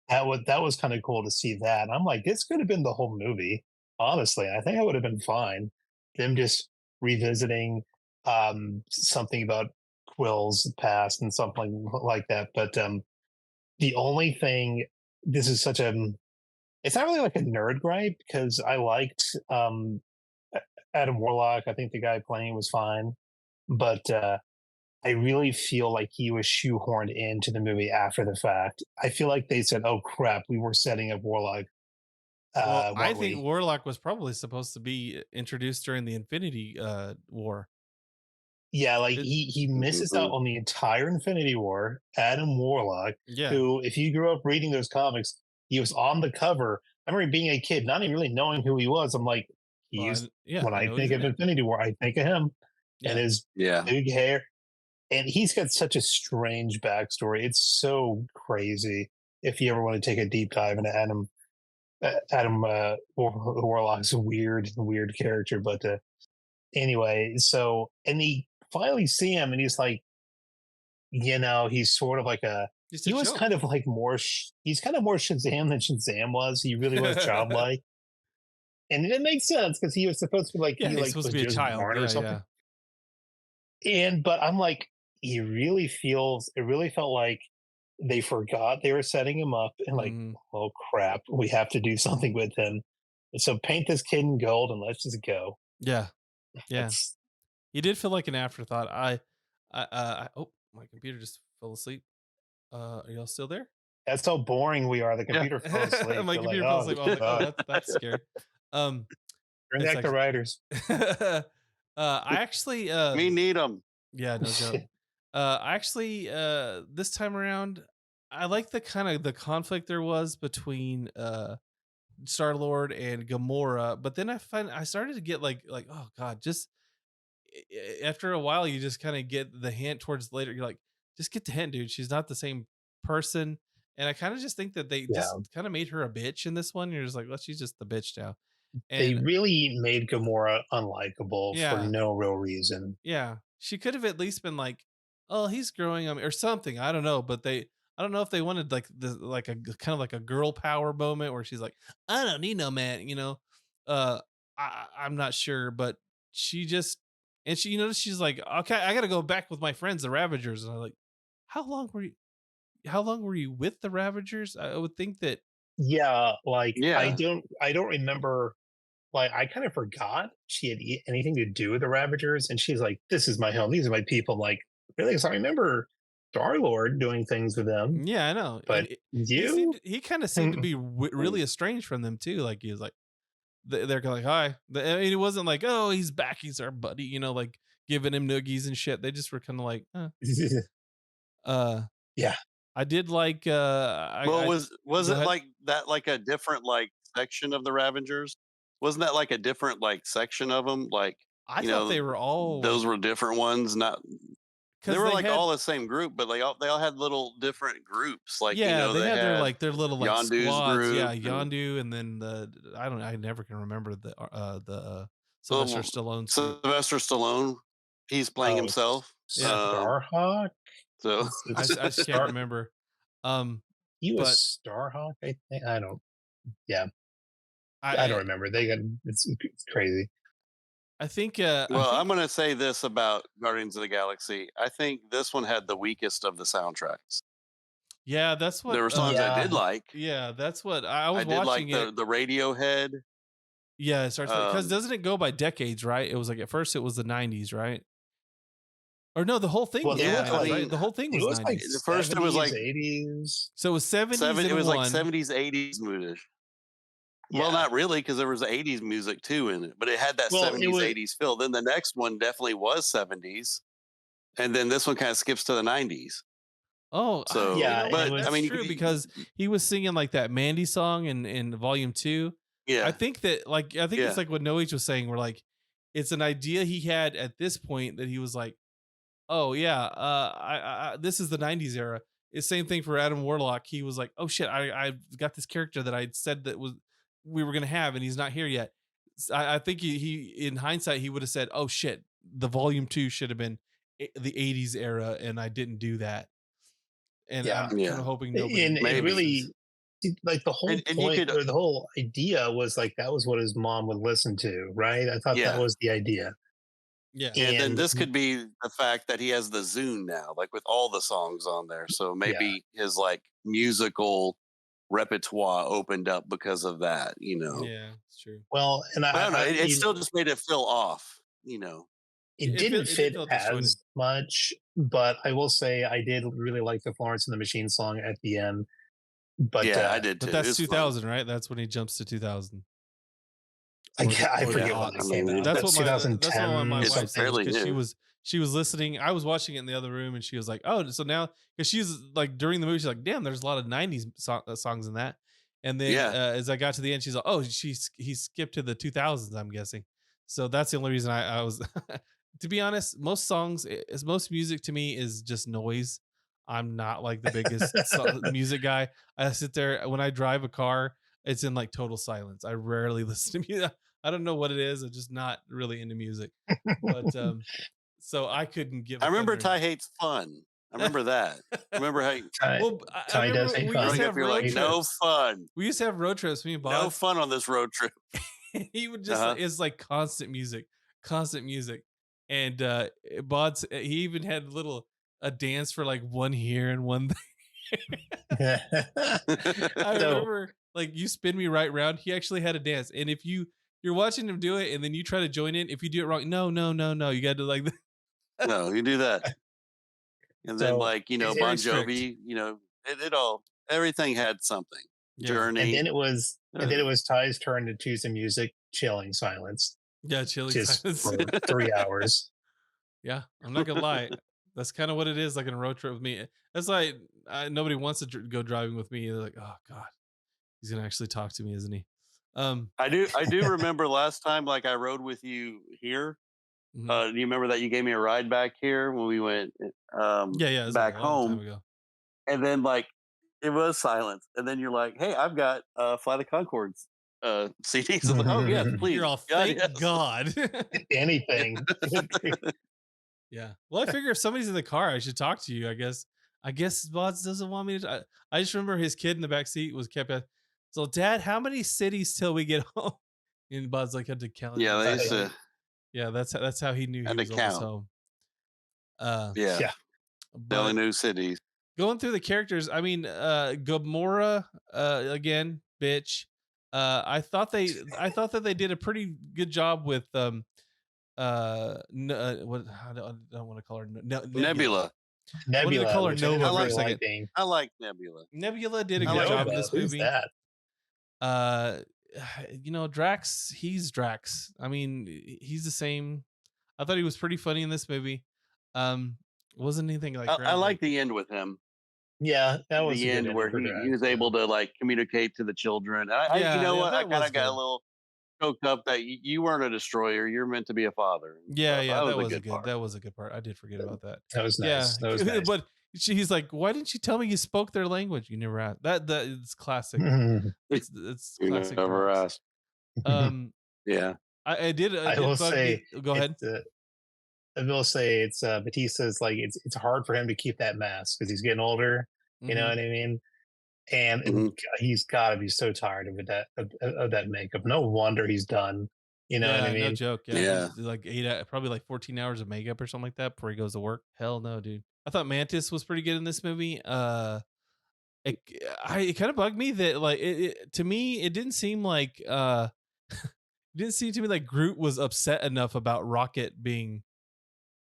that was kind of cool to see that. I'm like, this could have been the whole movie. Honestly, I think I would have been fine. Them just revisiting something about Quill's past and something like that. But the only thing, this is such a, it's not really like a nerd gripe because I liked Adam Warlock. I think the guy playing was fine, but I really feel like he was shoehorned into the movie after the fact. I feel like they said, "Oh crap, we were setting up Warlock." Well, I Weren't think we? Warlock was probably supposed to be introduced during the Infinity War. Yeah, like It, he misses out Mhm. on the entire Infinity War. Adam Warlock, yeah. who, if you grew up reading those comics, he was on the cover. I remember being a kid, not even really knowing who he was. I'm like, Well, he's yeah, when I I know he's think in of it. Infinity War, I think of him and Yeah. his Yeah. big hair. And he's got such a strange backstory. It's so crazy. If you ever want to take a deep dive into Adam Warlock's weird character. But anyway, so and he finally see him, and he's like, he's sort of like Just a he was joke. kind of like he's kind of more Shazam than Shazam was. He really was childlike, and it makes sense because he was supposed to be like Yeah, he he's like supposed was to be a just child. born or Yeah, something. yeah. But I'm like, it really felt like they forgot they were setting him up and like, Hmm. oh crap, we have to do something with him. And so paint this kid in gold and let's just go. Yeah. Yeah. That's He did feel like an afterthought. Oh, my computer just fell asleep. Are y'all still there? that's how boring we are. The Yeah. computer fell asleep. My They're like, computer fell oh asleep. I was like, oh, god, that's scary. Um, bring it's back the actually, writers. I actually, Me need them. yeah, no joke. I actually, this time around, I like the kind of the conflict there was between Star Lord and Gamora, but then I started to get like oh god, just after a while you just kind of get the hint towards later. You're like, just get the hint, dude. She's not the same person, and I kind of just think that they Yeah, just kind of made her a bitch in this one. You're just like, well, she's just the bitch now, they and really made Gamora unlikable for yeah, no real reason. yeah, she could have at least been like, "Oh, he's growing on me" or something. I don't know, but I don't know if they wanted like like a kind of like a girl power moment where she's like, "I don't need no man," you know. I'm not sure, but she just and she, she's like, "Okay, I got to go back with my friends, the Ravagers," and I'm like, how long were you with the Ravagers? I would think that. Yeah, like Yeah. I don't remember. Like I kind of forgot she had anything to do with the Ravagers, and she's like, "This is my home. These are my people." I'm like, really? Because I remember Star Lord doing things with them, Yeah, I know. but And you? he kind of seemed to be really estranged from them too. Like he was like, they're like, hi. I mean, it wasn't like, oh, he's back, he's our buddy, like giving him noogies and shit. They just were kind of like, Yeah. I did like, Well, was go it ahead. like that, like a different like section of the Ravengers? Wasn't that like a different like section of them? Like, I you thought know, they were all those like, were different ones. Not they because were they like had, all the same group, but they all had little different groups. Like, yeah, they they had had their little like Yondu's squads. Yeah, group and Yondu, and then I never can remember the Sylvester well, Stallone's group. Sylvester Stallone. He's playing Oh, himself. Yeah. Starhawk. So I just can't remember. He was But Starhawk, I think. I don't. Yeah, I I don't remember. They got it's crazy. I think well, I'm going to say this about Guardians of the Galaxy. I think this one had the weakest of the soundtracks. yeah, that's what There were songs I Yeah. did like. yeah, that's what I was I did like watching it. the Radiohead. Yeah, it starts because Um, doesn't it go by decades, right? It was like at first it was the 90s, right? Or no, the whole thing Well, was it the was 90s, like right? The whole thing it was was like 90s. At first it was like 80s. So it was 70s it in was one. like 70s, 80s music. Well, Yeah. not really, because there was 80s music too in it, but it had that Well, it 70s, was 80s feel. Then the next one definitely was 70s, and then this one kind of skips to the 90s. Oh, So, you Yeah, know it what? was- That's I mean, true because he was singing like that Mandy song in volume 2. yeah, I think that I think Yeah. it's like what Noach was saying, where like it's an idea he had at this point that he was like, oh yeah, I this is the 90s era. It's same thing for Adam Warlock. He was like, oh shit, I got this character that I said that we were gonna have, and he's not here yet. I think he in hindsight he would have said, oh shit, the volume 2 should have been the 80s era, and I didn't do that. And Yeah. I'm Yeah. kind of hoping nobody and it Maybe. really like the whole And you point could- or the whole idea was like that was what his mom would listen to, right? I thought Yeah. that was the idea. yeah. And then And- this could be the fact that he has the Zune now, like with all the songs on there. So maybe his like musical repertoire opened up because of that, Yeah, it's true. Well, and I don't know. It mean, still just made it feel off, it It didn't did fit feel disjointed. as much, but I will say I did really like the Florence and the Machine song at the end. But Yeah, I did too. But that's It's fun. 2000, right? That's when he jumps to 2000. I Or forget the when aughts. it came out. That's But what my 2010 my It's wife said fairly because new. she was listening. I was watching it in the other room, and she was like, "Oh, so now," because she's like during the movie, she's like, "Damn, there's a lot of '90s songs in that." And then Yeah. as I got to the end, she's like, "Oh, he skipped to the 2000s." I'm guessing. So that's the only reason I was. To be honest, most music to me is just noise. I'm not like the biggest music guy. I sit there when I drive a car. It's in like total silence. I rarely listen to music. I don't know what it is. I'm just not really into music. But so I couldn't give. I remember thunder. Ty hates fun. I remember that. Remember how Well, Ty does hate we fun. used to growing up have you're road like, no trips. fun. We used to have road trips. Me and No Bodz. fun on this road trip. He would just Uh-huh. it's like constant music, and Bodz. He even had a dance for like one here and one there. I So- remember like you spin me right round. He actually had a dance, and if you're watching him do it, and then you try to join in, if you do it wrong, no, you got to like. No, you do that. And then So, like, it's very Bon strict. Jovi, it all everything had something. Yeah. Journey. and then it was Ty's turn to choose some music, chilling silence, Yeah, chilling just silence. for 3 hours. Yeah, I'm not gonna lie. That's kind of what it is, like in a road trip with me. That's like nobody wants to go driving with me. They're like, oh god, he's gonna actually talk to me, isn't he? I do remember last time like I rode with you here. Mhm. Do you remember that you gave me a ride back here when we went yeah, it was back like a long home? time ago. And then like it was silence. And then you're like, hey, I've got Fly the Conchords CDs. I'm like, oh yes, please. You're all God, thank yes." God. Anything. Yeah. Well, I figure if somebody's in the car, I should talk to you. I guess Bodz doesn't want me to. I just remember his kid in the back seat was kept. So, Dad, how many cities till we get home? And Bodz like had to count. Yeah, they used to. Yeah, that's how he knew he Had to was almost count. home. Yeah. Yeah. They only But knew cities. going through the characters, I mean, Gamora, again, bitch. I thought that they did a pretty good job with what I don't want to call her Nebula. I wanted to Nebula. call her which I Nova didn't for a really second. like being I like Nebula. Nebula did a I good like job in Nova. this Who's movie. that? You know, Drax, he's Drax. I mean, he's the same. I thought he was pretty funny in this movie. Um, wasn't anything like I like groundbreaking. the end with him. Yeah, that was a The good end ending where for he Drax. was able to like communicate to the children. You Yeah, know yeah, what? I that kind was of got a good. little choked up that you weren't a destroyer. You're meant to be a father. And Yeah, stuff. yeah, That that was a was a good good. part. That was a good part. I did forget about that. That was Yeah, nice. That was nice. but he's like, "Why didn't you tell me you spoke their language? You never asked." That is classic. It's You classic never Drax. asked. Yeah. I did. I will bug say, me. Go ahead. I will say it's Batista's like it's hard for him to keep that mask because he's getting older. You know Mhm. what I mean? And Mhm. he's got to be so tired of that makeup. No wonder he's done. You know what I Yeah, no mean? joke. Yeah, Yeah. he's like probably like 14 hours of makeup or something like that before he goes to work. Hell no, dude. I thought Mantis was pretty good in this movie. It kind of bugged me that like to me it didn't seem like it didn't seem to me like Groot was upset enough about Rocket being.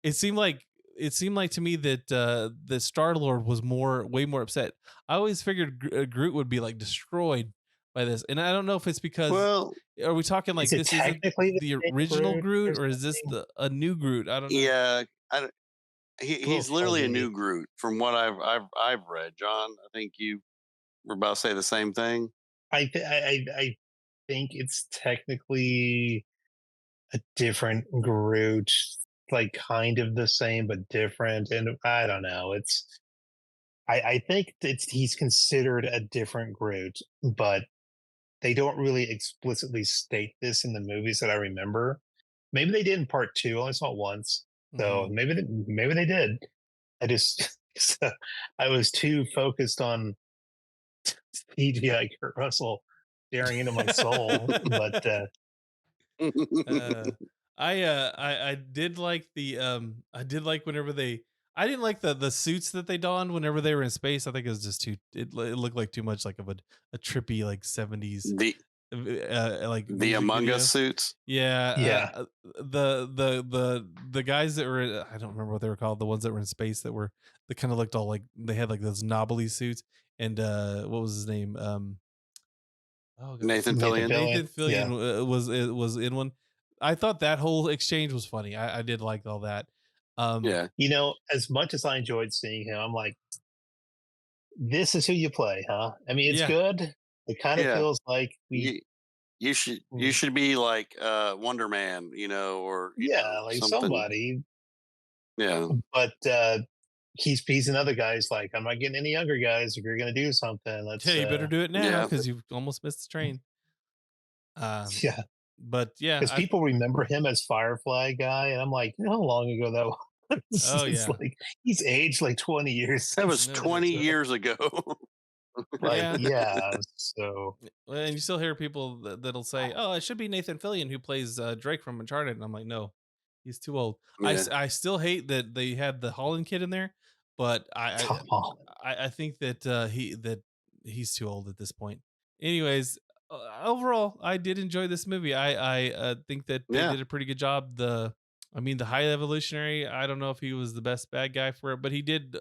It seemed like to me that the Star Lord was way more upset. I always figured Groot would be like destroyed by this, and I don't know if it's because Well, are we talking like Is it this isn't technically the the same original Groot or Groot or is this something? a new Groot? I don't know. yeah. It's a little He's literally a fuzzy. new Groot from what I've read. John, I think you were about to say the same thing. I think it's technically a different Groot, like kind of the same but different. And I don't know. I think he's considered a different Groot, but they don't really explicitly state this in the movies that I remember. Maybe they did in part two. I only saw it once, so Mhm. maybe they did. I just I was too focused on CGI Kurt Russell staring into my soul. But uh, I did like I did like whenever they I didn't like the suits that they donned whenever they were in space. I think it was just it looked like too much like of a trippy like 70s the like the music Among Us video. suits. Yeah, yeah, the guys that were I don't remember what they were called. The ones that were in space that were they kind of looked all like they had like those knobbly suits. And what was his name? Oh god, Nathan Nathan Fillion. Fillion. Nathan Yeah, Fillion was in one. I thought that whole exchange was funny. I did like all that. Um, Yeah. as much as I enjoyed seeing him, I'm like, this is who you play, huh? I mean, it's yeah, good. It kind of Yeah. feels like we, You should be like Wonder Man, or yeah, like something. somebody. Yeah. But he's another guy's like, I'm not getting any younger guys. If you're gonna do something, yeah, let's you better do it now Yeah. because you almost missed the train. Um, yeah. but yeah, Because people remember him as Firefly guy, and I'm like, you know how long ago that was? oh It's yeah, like he's aged like 20 years That since was no then. 20 joke. So, years ago. like, Yeah, yeah. So well, and you still hear people that'll say, "Oh, it should be Nathan Fillion who plays Drake from Uncharted," and I'm like, "No, he's too old." Yeah. I still hate that they had the Holland kid in there, but come on. I think that he's too old at this point. Anyways, overall, I did enjoy this movie. I think that they Yeah. did a pretty good job. The High Evolutionary. I don't know if he was the best bad guy for it, but he did.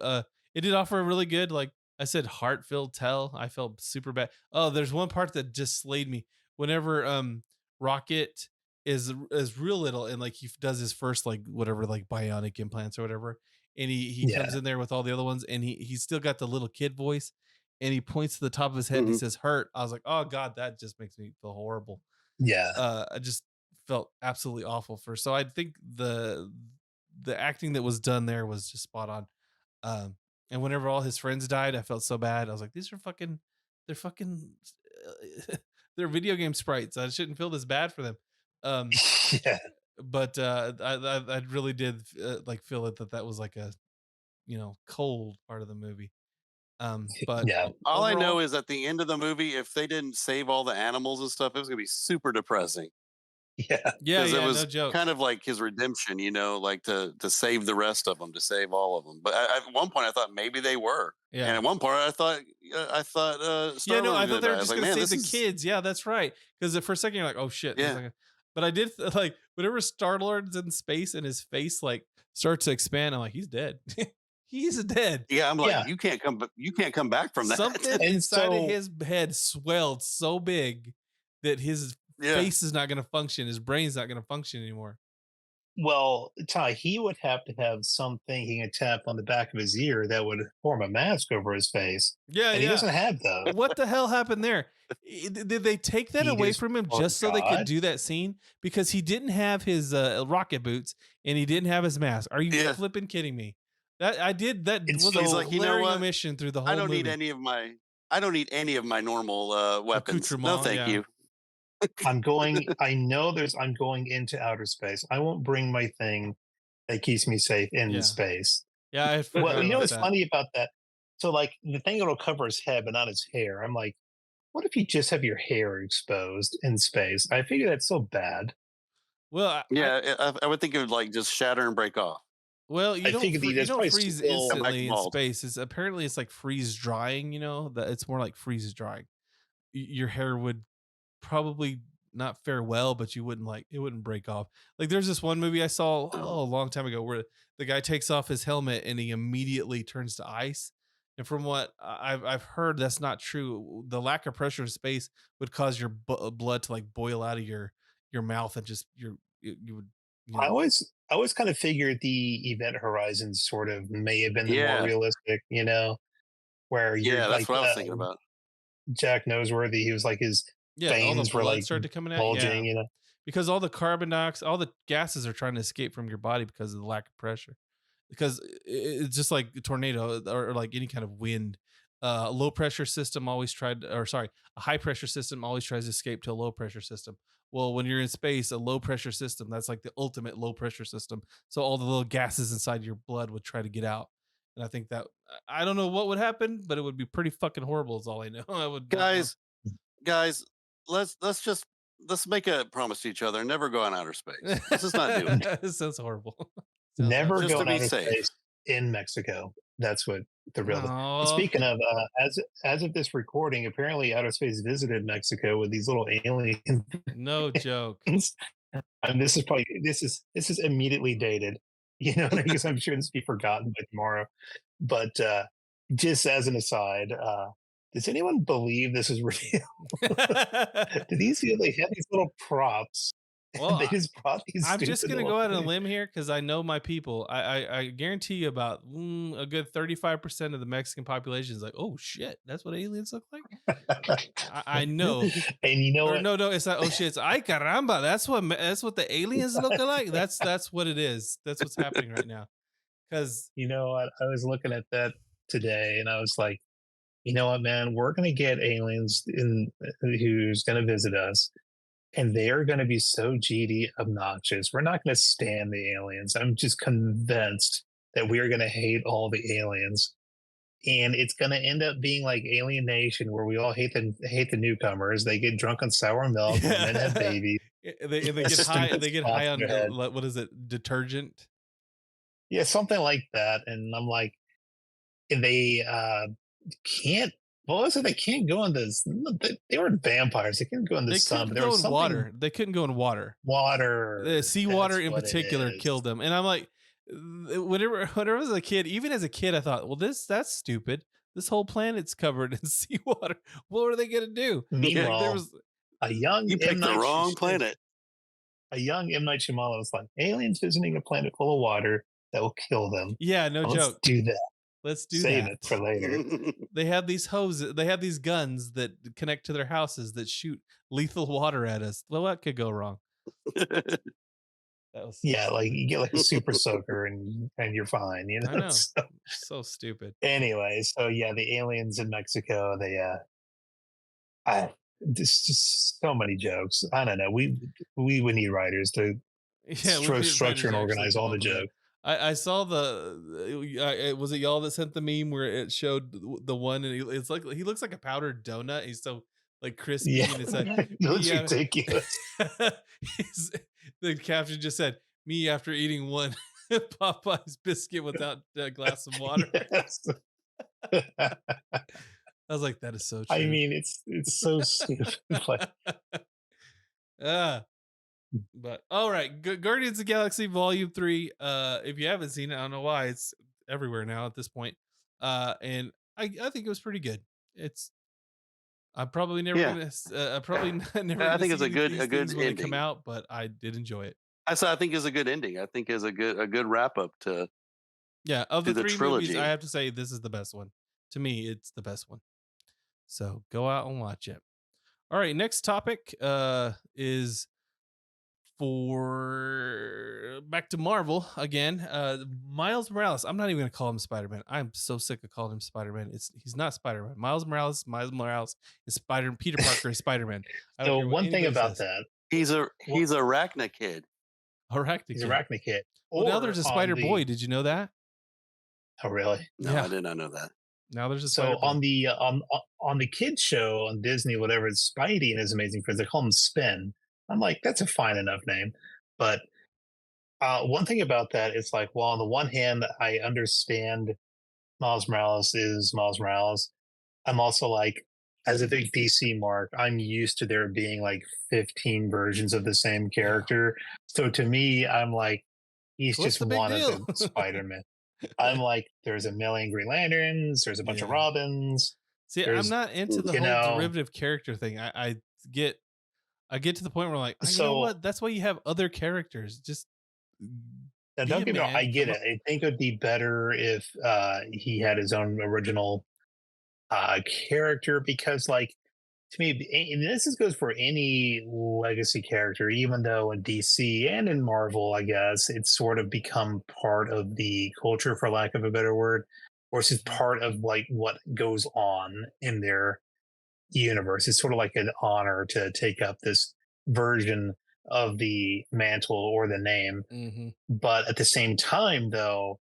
It did offer a really good, like I said, heart-filled tell. I felt super bad. Oh, there's one part that just slayed me. Whenever Rocket is real little and like he does his first like whatever like bionic implants or whatever, and he comes Yeah, in there with all the other ones, and he's still got the little kid voice, and he points to the top of his head and he Mhm. says hurt. I was like, oh god, that just makes me feel horrible. yeah, I just felt absolutely awful for. So I think the acting that was done there was just spot on. Um, and whenever all his friends died, I felt so bad. I was like, they're fucking, they're video game sprites. I shouldn't feel this bad for them. Um, yeah, but I really did like feel it that was like a cold part of the movie. But yeah. All I know overall, is at the end of the movie, if they didn't save all the animals and stuff, it was gonna be super depressing. Yeah. Yeah, because it yeah, was no joke. kind of like his redemption, like to save the rest of them, to save all of them. But at one point, I thought maybe they were, and Yeah. at one point, I thought Yeah, Star no, Lord I was thought gonna they were die. I was just like, gonna man, save this the is kids. Yeah, that's right. Because for a second you're like, oh shit. yeah, But I did like whenever Star Lord's in space and his face like starts to expand, I'm like, he's dead. He's dead. yeah. I'm like, Yeah. you can't come back from Something that. And inside of so, his head swelled so big that his Yeah, face is not gonna function. His brain's not gonna function anymore. well, Ty, he would have to have something he can tap on the back of his ear that would form a mask over his face. Yeah, And he yeah. doesn't have those. What the hell happened there? Did they take that He away just from him just so they could forgot. do that scene? Because he didn't have his rocket boots and he didn't have his mask. Are you yeah. flipping kidding me? That And was a He's so, like, you know glaring what? omission through the I whole don't need movie. I don't need any of my normal weapons. No, Accoutrement, thank yeah. you. I'm going into outer space. I won't bring my thing that keeps me safe in Yeah. space. Yeah, I Well, forgot you know about what's that. funny about that? So, like, the thing that'll cover his head, but not his hair. I'm like, what if you just have your hair exposed in space? I figure that's so bad. Well, Yeah, I would think it would like just shatter and break off. I figure that you there's don't probably freeze still. Come back to instantly in bald. space. It's like freeze drying, that it's more like freeze drying. Your hair would probably not fare well, but it wouldn't break off. Like there's this one movie I saw a long time ago where the guy takes off his helmet and he immediately turns to ice. And from what I've heard, that's not true. The lack of pressure in space would cause your blood to like boil out of your mouth and just you would you know I always kind of figured the Event Horizon sort of may have been the more Yeah, realistic, where you're yeah, that's like what I was thinking about. Jack Noseworthy. He was like his yeah, all the veins were blood like started coming out. Yeah, bulging. because all the carbon dioxide, all the gases are trying to escape from your body because of the lack of pressure. Because it's just like a tornado or like any kind of wind. A low pressure system always a high pressure system always tries to escape to a low pressure system. Well, when you're in space, a low pressure system, that's like the ultimate low pressure system. So all the little gases inside your blood would try to get out. And I think that I don't know what would happen, but it would be pretty fucking horrible. Is all I know. I would not know. Guys, let's make a promise to each other: never go on outer space. Let's just not do it, It sounds horrible. Never just go to in be outer safe. space in Mexico. That's what the real. And Oh, speaking of, as of this recording, apparently outer space visited Mexico with these little aliens. no joke. And this is immediately dated, because I'm sure this will be forgotten by tomorrow. But just as an aside, does anyone believe this is real? Do these feel they have these little props? Well, They just brought these. I'm just stupid gonna little go out on a things. limb here because I know my people. I guarantee you about a good 35% of the Mexican population is like, oh shit, that's what aliens look like. I know. And you know Or what? no, it's not. Oh shit, it's ay caramba. That's what the aliens look like. That's what it is. That's what's happening right now. Because You know what? I was looking at that today, and I was like, you know what, man? We're gonna get aliens who's gonna visit us, and they are going to be so GD obnoxious. We're not going to stand the aliens. I'm just convinced that we are going to hate all the aliens, and it's going to end up being like Alien Nation, where we all hate the newcomers. They get drunk on sour milk, and then have babies. they It's get just high. gonna They get pop high in on your head. what is it? Detergent. Yeah, something like that. And I'm like, they can't. What was it? They can't go in this. They weren't vampires. They couldn't go in the They sun. couldn't But there go was in something water. They couldn't go in water. The water. seawater That's in what it particular is. killed them. And I'm like, whenever I was a kid, even as a kid, I thought, well, that's stupid. This whole planet's covered in seawater. What are they gonna do? Like, there Meanwhile, was a young You M picked the Night wrong planet. a young M Night Shyamalan was like, aliens visiting a planet full of water that will kill them. yeah, no Let's joke. do that. Let's do Save that. it for later. They have these hoses. They have these guns that connect to their houses that shoot lethal water at us. Well, what could go wrong? That was so Yeah, like stupid. you get like a super soaker and you're fine. I know. So, So stupid. anyway, so yeah, the aliens in Mexico. I There's just so many jokes. I don't know. We would need writers to Yeah, we need structure writers and to actually organize come all up the with that. jokes. I saw was it y'all that sent the meme where it showed the one and it's like he looks like a powdered donut. He's so like crispy, Yeah, and it said that's me. ridiculous. The caption just said me after eating one Popeye's biscuit without a glass of water. Yes. I was like, that is so I true. mean, it's so stupid. But But all right, Guardians of the Galaxy Volume 3. If you haven't seen it, I don't know why it's everywhere now at this point. And I think it was pretty good. It's I'm probably never Yeah. gonna I'm probably never I gonna think it's see a good these things when they come ending. out, but I did enjoy it. I think it's a good ending. I think it's a good wrap up to Yeah, of the the three movies, I trilogy. have to say this is the best one. To me, it's the best one. So go out and watch it. All right, next topic is for back to Marvel again. Miles Morales. I'm not even gonna call him Spider-Man. I'm so sick of calling him Spider-Man. He's not Spider-Man. Miles Morales is Spider. Peter Parker is Spider-Man. I don't so care what one thing anybody about says. that, He's well, Arachna Kid. he's Arachnid. Arachnid. Well, now Or there's a on Spider the Boy. Did you know that? oh really? No, Yeah. I did not know that. Now there's a So Spider Boy. on the kids show on Disney, whatever, it's Spidey and his Amazing Friends. They call him Spin. I'm like, that's a fine enough name. But one thing about that is like, well, on the one hand, I understand Miles Morales is Miles Morales. I'm also like, as a big DC mark, I'm used to there being like 15 versions of the same character. So to me, I'm like, he's What's just the big one of deal? the Spider-Man. I'm like, there's a million Green Lanterns, there's a bunch of Yeah. Robins. See, I'm There's, not into the you whole know, derivative character thing. I get to the point where I'm like, you know so what? That's why you have other characters. Just now be don't a get me wrong, I man. get Come it. up. I think it would be better if he had his own original character because, like, to me, and goes for any legacy character, even though in DC and in Marvel, I guess it's sort of become part of the culture, for lack of a better word, or it's just part of like what goes on in their universe. It's sort of like an honor to take up this version of the mantle or the name. Mm-hmm. But at the same time, though,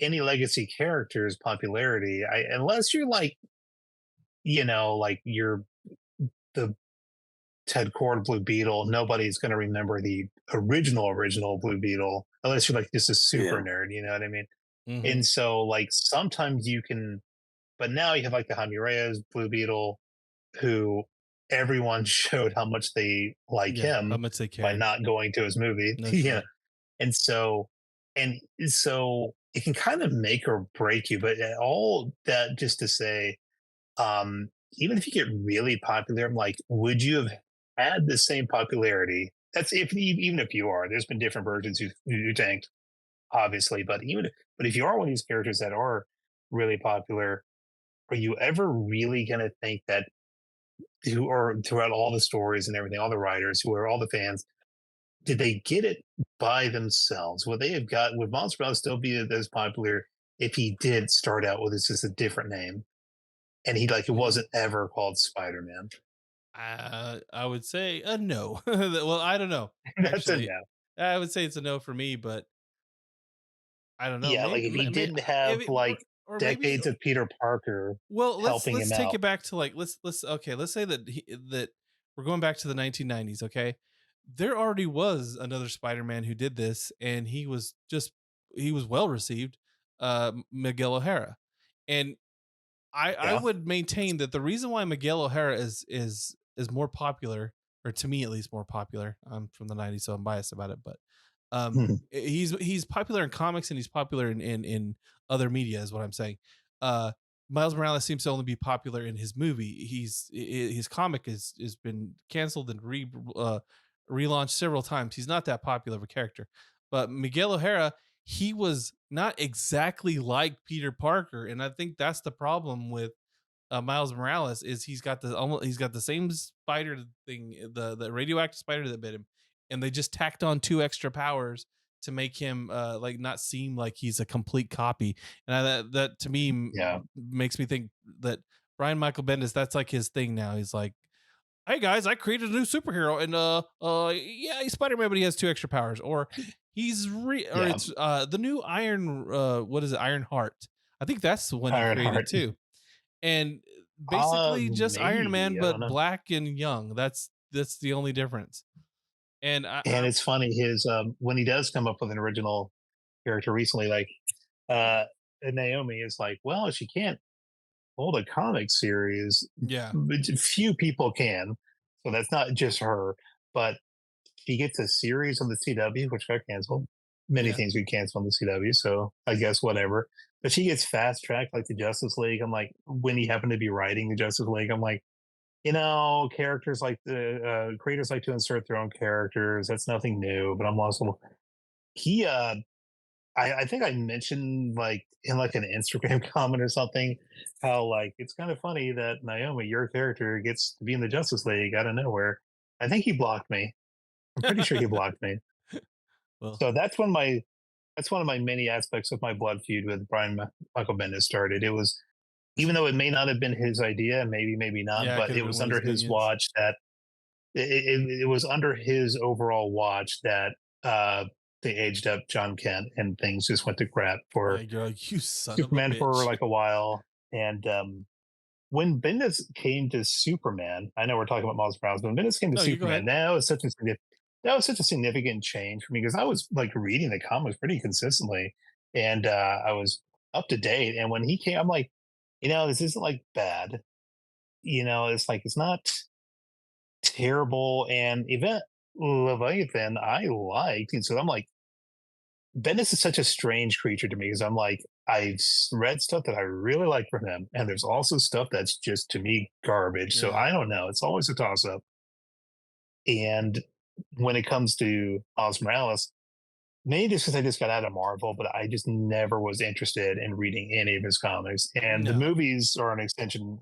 any legacy character's popularity, unless you're like, like you're the Ted Cord Blue Beetle, nobody's going to remember the original Blue Beetle unless you're like just a super Yeah. nerd. You know what I mean? Mm-hmm. And so, like, sometimes you can, but now you have like the Jaime Reyes Blue Beetle, who everyone showed how much they like Yeah, him how much they by cared. not going to his movie. No Yeah. shit. And so, it can kind of make or break you. But all that just to say, even if you get really popular, I'm like, would you have had the same popularity? That's even if you are. There's been different versions you tanked, obviously, but but if you are one of these characters that are really popular, are you ever really going to think that who are throughout all the stories and everything, all the writers, who are all the fans, did they get it by themselves? Would they have got? Would Miles Morales still be as popular if he did start out with just a different name? And it wasn't ever called Spider-Man. I would say a no. Well, I don't know. That's a Actually, no. I would say it's a no for me, but I don't know. Yeah, Maybe, like if he didn't have maybe like or maybe. decades of Peter Parker Well, helping let's him take out. it back to like let's okay. Let's say that that we're going back to the 1990s. Okay, there already was another Spider-Man who did this, and he was well received. Miguel O'Hara, and I Yeah. would maintain that the reason why Miguel O'Hara is more popular, or to me at least more popular. I'm from the 90s, so I'm biased about it, but he's popular in comics and he's popular in other media, is what I'm saying. Miles Morales seems to only be popular in his movie. His comic has been canceled and relaunched several times. He's not that popular of a character, but Miguel O'Hara, he was not exactly like Peter Parker, and I think that's the problem with Miles Morales is he's got the same spider thing, the radioactive spider that bit him, and they just tacked on 2 extra powers to make him like not seem like he's a complete copy. And that to me makes me think that Brian Michael Bendis, that's like his thing now. He's like, hey guys, I created a new superhero, and yeah, he's Spider-Man, but he has 2 extra powers, or it's the new Iron what is it, Iron Heart. I think that's the one he created too. And basically just Iron Man, Maybe, I don't but know. black and young. That's the only difference. And And it's funny, his when he does come up with an original character recently, like uh Naomi is like, well, she can't hold a comic series. yeah, Few people can, so that's not just her. But she gets a series on the CW, which got canceled. Many yeah. things we canceled on the CW, so I guess whatever. But she gets fast tracked like the Justice League. I'm like, when he happened to be writing the Justice League, I'm like, characters like the creators like to insert their own characters. That's nothing new. But I'm also he I think I mentioned like in like an Instagram comment or something how like it's kind of funny that Naomi, your character, gets to be in the Justice League out of nowhere. I think he blocked me. I'm pretty sure he blocked me. Well, So that's one of my many aspects of my blood feud with Michael Bendis started. It was, even though it may not have been his idea, maybe not, yeah, it but could it have been was one of under his his minions. watch that it was under his overall watch that they aged up John Kent and things just went to crap Yeah, for you're like, you son of a Superman for bitch. like a while. And when Bendis came to Superman, I know we're talking about Miles Morales, but when Bendis came to No, you go Superman, ahead. that was such a significant change for me because I was like reading the comics pretty consistently, and I was up to date. And when he came, I'm like, this isn't like bad. It's like it's not terrible. And Event Leviathan, I liked, and so I'm like, Bendis is such a strange creature to me because I'm like, read stuff that I really like from him, and there's also stuff that's just to me garbage. So Yeah. I don't know. It's always a toss up. And when it comes to Miles Morales, maybe just because I just got out of Marvel, but I just never was interested in reading any of his comics. And the No. movies are an extension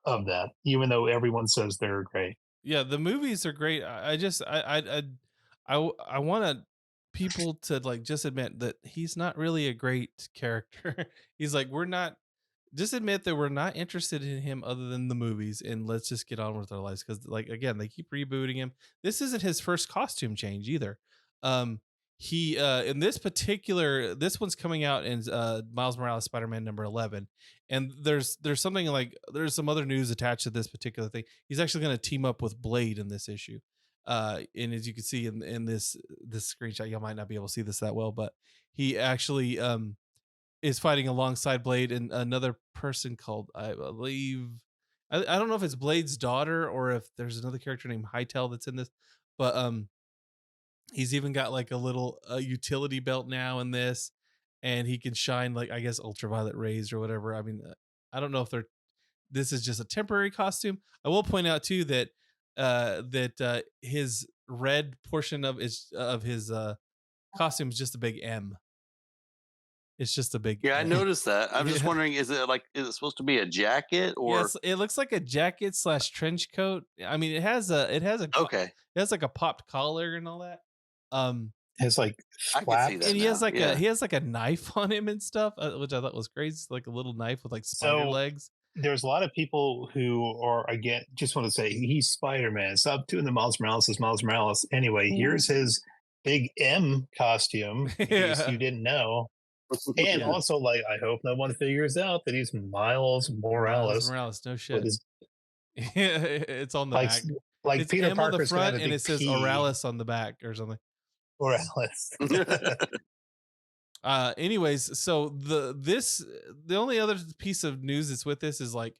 of that, even though everyone says they're great. Yeah, the movies are great. I just I want people to like just admit that he's not really a great character. He's like, we're not, just admit that we're not interested in him other than the movies, and let's just get on with our lives, because like again, they keep rebooting him. This isn't his first costume change either. um he in this particular, this one's coming out in Miles Morales Spider-Man number 11, and there's something like, there's some other news attached to this particular thing. He's actually going to team up with Blade in this issue. And as you can see in this screenshot, you might not be able to see this that well, but he actually is fighting alongside Blade and another person called, I believe, I don't know if it's Blade's daughter or if there's another character named Hytel that's in this, but he's even got like a little utility belt now in this, and he can shine like, I guess, ultraviolet rays or whatever. I mean, I don't know if they're, this is just a temporary costume. I will point out too that his red portion of his costume is just a big M. It's just a big Yeah, I M. noticed that. I'm just Yeah. wondering, is it supposed to be a jacket or Yes, it looks like a jacket slash trench coat. I mean, okay? it has like a popped collar and all that. Um, It's like I can see flaps. that and now. Yeah. he has like a knife on him and stuff, which I thought was crazy. It's like a little knife with like spider So legs. there's a lot of people who are, again, just want to say he's Spider-Man. Stop doing the Miles Morales as Miles Morales. Anyway, here's his big M costume, in case Yeah, you didn't know. And Yeah. also, like, I hope no one figures out that he's Miles Miles Morales Morales, no with shit. his It's on the like back. like It's Peter M on the Parker's gonna have front, a and big it says P. Oralis on the back or something. Morales. Anyways, so the only other piece of news that's with this is like,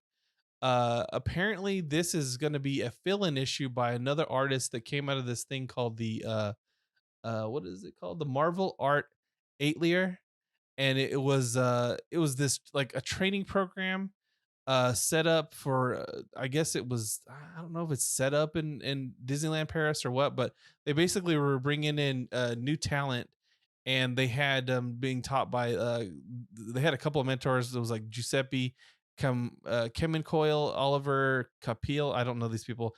apparently this is going to be a fill-in issue by another artist that came out of this thing called the what is it called, the Marvel Art Atelier. And it was this like a training program set up for I guess it was, I don't know if it's set up in Disneyland Paris or what, but they basically were bringing in new talent, and they had being taught by they had a couple of mentors. It was like Giuseppe Kemencoil, Oliver Capil, I don't know these people,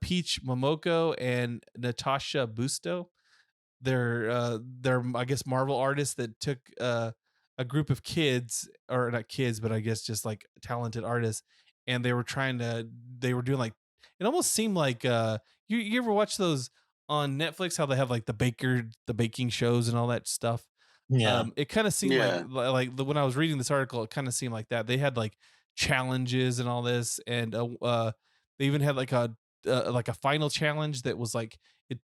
Peach Momoko, and Natasha Busto. They're I guess Marvel artists that took a group of kids, or not kids, but I guess just like talented artists, and they were doing like, it almost seemed like you ever watch those on Netflix, how they have like the baking shows and all that stuff. Yeah. It kind of seemed like Yeah. when I was reading this article, it kind of seemed like that they had like challenges and all this, and they even had like a final challenge that was like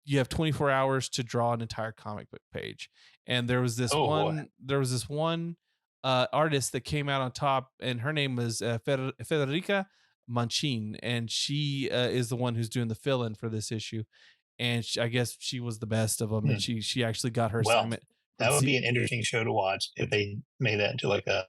you have 24 hours to draw an entire comic book page, and Oh boy. there was this one artist that came out on top, and her name was Federica Manchin, and she is the one who's doing the fill-in for this issue, and I guess she was the best of them, and she actually got her Well, assignment. that would be an interesting show to watch if they made that into like a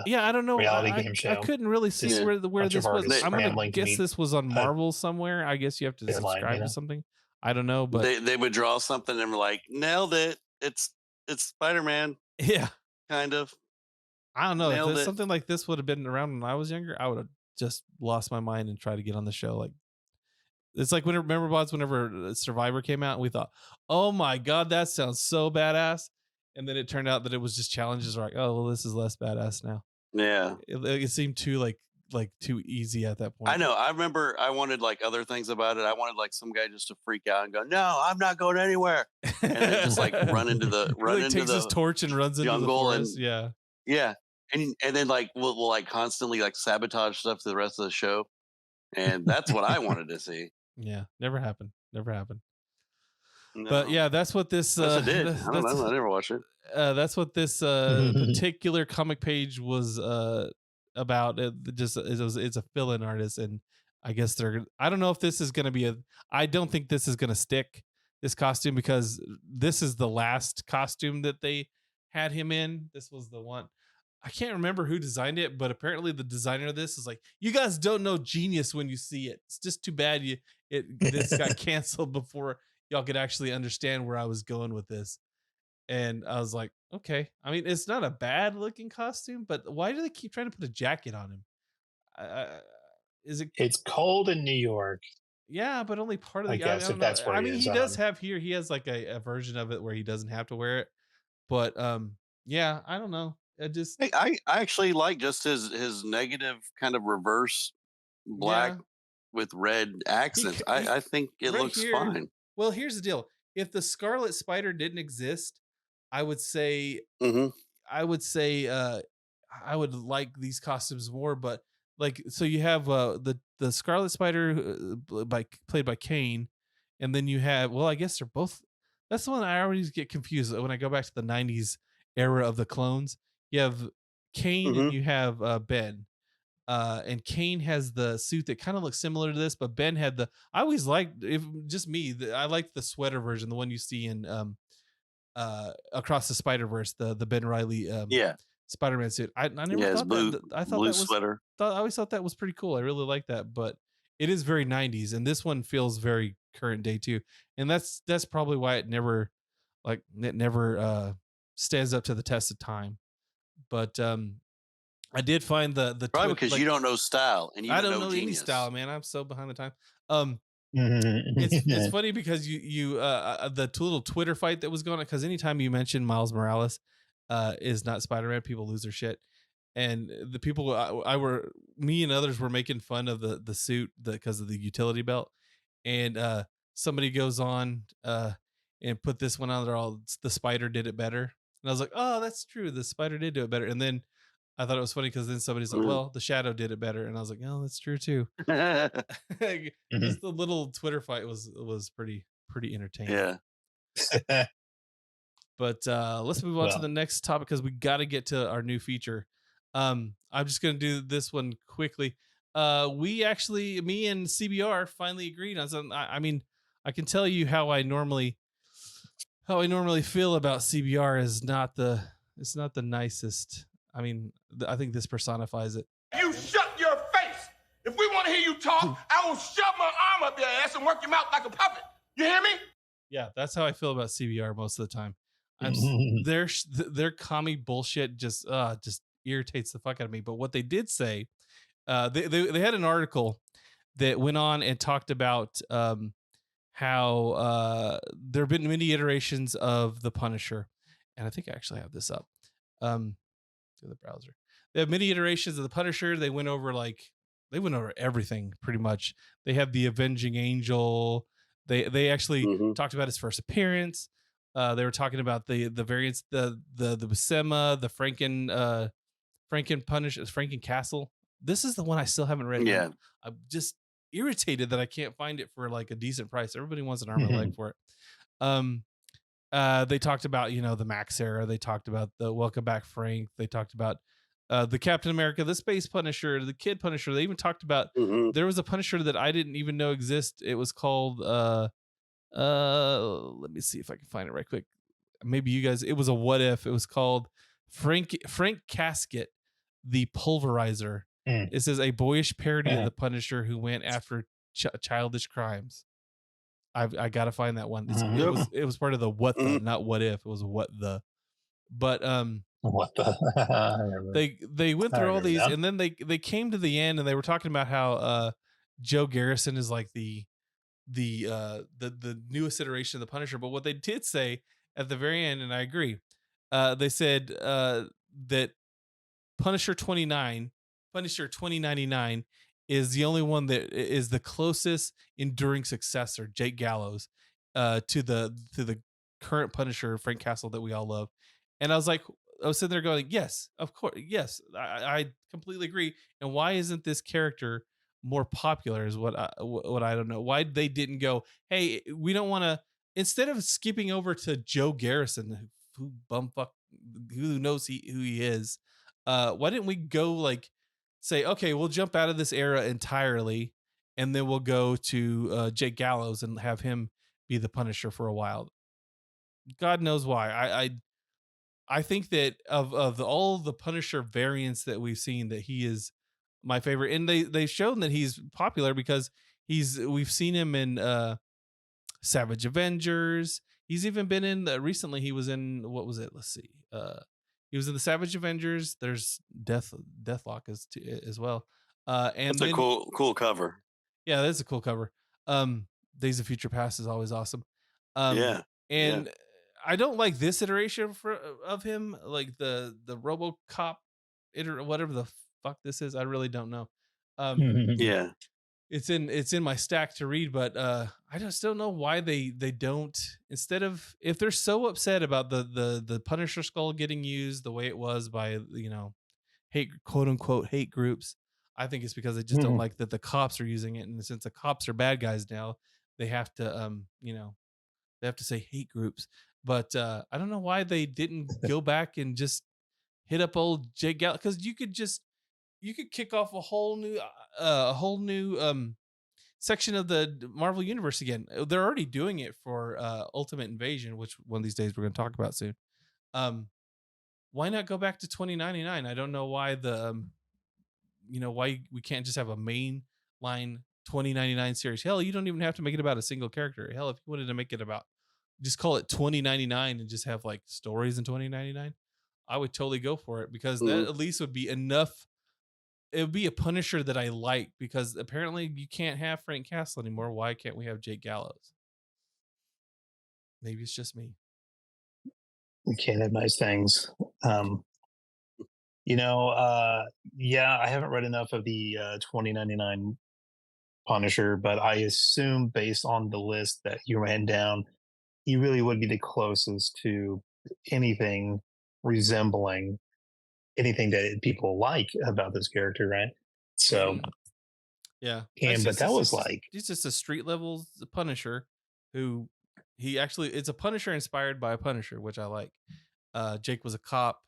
Yeah, I don't know. reality game show. I couldn't really see Just where bunch this of was. artists I'm gonna scrambling to guess meet this was on a Marvel somewhere. I guess you have to deadline, subscribe you know? to something. I don't know, but They would draw something and were like, nailed it. It's Spider-Man, yeah, kind of. I don't know. If Nailed it. something like this would have been around when I was younger, I would have just lost my mind and tried to get on the show. Like it's like remember Bodz, whenever Survivor came out, and we thought, oh my god, that sounds so badass, and then it turned out that it was just challenges. Like, oh well, this is less badass now. Yeah. It seemed too like too easy at that point. I know. I remember I wanted like other things about it. I wanted like some guy just to freak out and go, "No, I'm not going anywhere," and then just like run into He takes his torch and runs into the jungle forest. and yeah, and then like we'll like constantly like sabotage stuff to the rest of the show, and that's what I wanted to see. Yeah, never happened. Never happened. No. But yeah, that's what this. Yes, it did. I don't know. I never watched it. That's what this particular comic page was about. It's a fill-in artist, and I guess I don't know if this is going to be I don't think this is going to stick, this costume, because this is the last costume that they had him in. This was the one. I can't remember who designed it, but apparently the designer of this is like, you guys don't know genius when you see it. It's just too bad this got canceled before y'all could actually understand where I was going with this. And I was like, okay. I mean, it's not a bad looking costume, but why do they keep trying to put a jacket on him? Is it? It's cold in New York. Yeah, but only part of the. I guess if that's where I mean, he does on. have here. He has like a version of it where he doesn't have to wear it, but yeah, I don't know. I actually like just his negative kind of reverse black with red accents. I think it right looks here, fine. Well, here's the deal. If the Scarlet Spider didn't exist, I would say I would like these costumes more, but like, so you have the Scarlet Spider played by Kane, and then you have, well, I guess they're both. That's the one I always get confused when I go back to the 90s era of the clones. You have Kane and you have Ben. And Kane has the suit that kind of looks similar to this, but Ben had I always liked, if just me, I liked the sweater version, the one you see in Across the Spider-Verse, the Ben Reilly Spider-Man suit. I never thought blue, that. I thought blue that was sweater. I always thought that was pretty cool. I really like that, but it is very 90s, and this one feels very current day too. And that's probably why it never stands up to the test of time. But I did find the probably because you don't know style, and I don't know genius. Any style, man. I'm so behind the time. It's funny because you the little Twitter fight that was going on, because anytime you mention Miles Morales is not Spider-Man, people lose their shit. And the people me and others were making fun of the suit because of the utility belt, and somebody goes on and put this one on there, all the Spider did it better, and I was like, oh, that's true, the Spider did do it better. And then I thought it was funny because then somebody's like, well, the Shadow did it better, and I was like, oh, that's true too. Just the little Twitter fight was pretty entertaining. Yeah. But let's move on to the next topic, because we got to get to our new feature. I'm just gonna do this one quickly. Me and CBR finally agreed on something. I mean, I can tell you how I normally feel about CBR is it's not the nicest. I mean, I think this personifies it. You shut your face. If we want to hear you talk, I will shove my arm up your ass and work your mouth like a puppet. You hear me? Yeah, that's how I feel about CBR most of the time. Their commie bullshit just irritates the fuck out of me. But what they did say, they had an article that went on and talked about how there have been many iterations of the Punisher, and I think I actually have this up. To the browser, they have many iterations of the Punisher. They went over everything pretty much. They have the Avenging Angel. They actually talked about his first appearance. They were talking about the variants, the Buscema, the Franken Punisher, Franken Castle. This is the one I still haven't read. Yeah. I'm just irritated that I can't find it for like a decent price. Everybody wants an arm and a Mhm. leg for it. Um, they talked about, you know, the Max era. They talked about the Welcome Back Frank. They talked about the Captain America, the Space Punisher, the Kid Punisher. They even talked about Mhm. there was a Punisher that I didn't even know exist. It was called let me see if I can find it right quick. Maybe you guys, it was a what if. It was called Frank Casket, the Pulverizer. Mm. It says a boyish parody of Yeah. the Punisher who went after childish crimes. I gotta find that one. It's, Mhm. it was part of the what the, Mhm. not what if. It was what the. But What the? I remember. they went I through all remember these, now. and then they came to the end, and they were talking about how Joe Garrison is like the newest iteration of the Punisher. But what they did say at the very end, and I agree, they said that Punisher 29, Punisher 2099 is the only one that is the closest enduring successor, Jake Gallows, to the current Punisher, Frank Castle, that we all love. And I was sitting there going, yes, of course, yes, I completely agree. And why isn't this character more popular? Is what I don't know. Why they didn't go, hey, we don't want to, instead of skipping over to Joe Garrison, who bumfuck, who knows who he is, why didn't we go like say, okay, we'll jump out of this era entirely, and then we'll go to Jake Gallows and have him be the Punisher for a while. God knows why. I think that all the Punisher variants that we've seen, that he is my favorite, and they've shown that he's popular because we've seen him in Savage Avengers. He's even been in recently. He was in, what was it? Let's see. He was in the Savage Avengers. There's Deathlock as well. And That's a then cool cover. yeah, that's a cool cover. Days of Future Past is always awesome. Um, Yeah. and I don't like this iteration of him, like the RoboCop whatever the fuck this is. I really don't know. Yeah. It's in my stack to read, but I just don't know why they don't, instead of, if they're so upset about the Punisher skull getting used the way it was by, you know, quote unquote hate groups. I think it's because they just don't like that the cops are using it, and since the cops are bad guys now, they have to you know, they have to say hate groups. But I don't know why they didn't go back and just hit up old Jake Gall, because you could kick off a whole new section of the Marvel universe again. They're already doing it for Ultimate Invasion, which one of these days we're going to talk about soon. Why not go back to 2099? I don't know why you know, why we can't just have a main line 2099 series. Hell, you don't even have to make it about a single character. Hell, if you wanted to make it about, just call it 2099 and just have like stories in 2099, I would totally go for it, because that at least would be enough. It would be a Punisher that I like, because apparently you can't have Frank Castle anymore. Why can't we have Jake Gallows? Maybe it's just me. We can't have nice things. You know, yeah, I haven't read enough of the 2099 Punisher, but I assume based on the list that you ran down, he really would be the closest to anything resembling anything that people like about this character, right? So, Yeah, and but that was like, he's just a street level Punisher, who it's a Punisher inspired by a Punisher, which I like. Jake was a cop.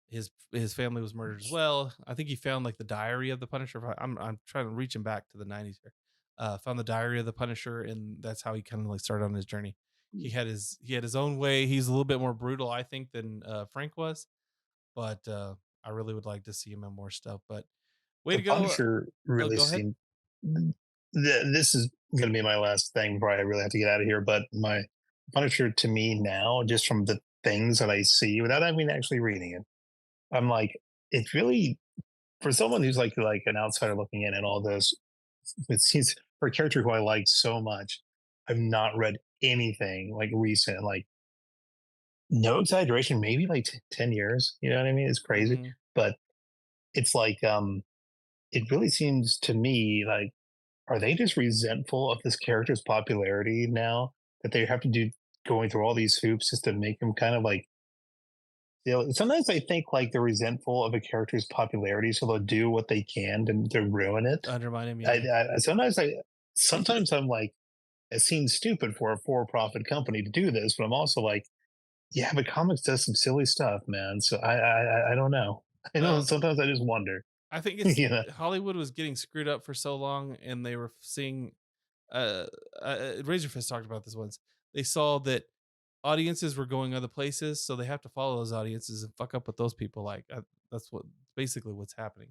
His family was murdered as well. I think he found like the diary of the Punisher. I'm trying to reach him back to the 90s here. Found the diary of the Punisher, and that's how he kind of like started on his journey. He had his own way. He's a little bit more brutal, I think, than Frank was, but I really would like to see him in more stuff. But way the to go! Punisher Oh, really go ahead. seemed. This is going to be my last thing before I really have to get out of here. But my Punisher to me now, just from the things that I see without having actually reading it, I'm like, it's really, for someone who's like an outsider looking in and all this, it seems for a character who I like so much, I've not read anything like recent, like no exaggeration, maybe like 10 years. You know what I mean? It's crazy. Mhm. But it's like, it really seems to me like, are they just resentful of this character's popularity now that they have to do going through all these hoops just to make him kind of like sometimes I think like they're resentful of a character's popularity, so they'll do what they can to ruin it. Undermine him. I, Yeah. sometimes I'm like, it seems stupid for a for-profit company to do this, but I'm also like, yeah, but comics does some silly stuff, man. So I don't know. I know Well, sometimes I just wonder. I think it's You know, Hollywood was getting screwed up for so long, and they were seeing. Uh, Razorfist talked about this once. They saw that audiences were going other places, so they have to follow those audiences and fuck up with those people. Like that's what basically what's happening.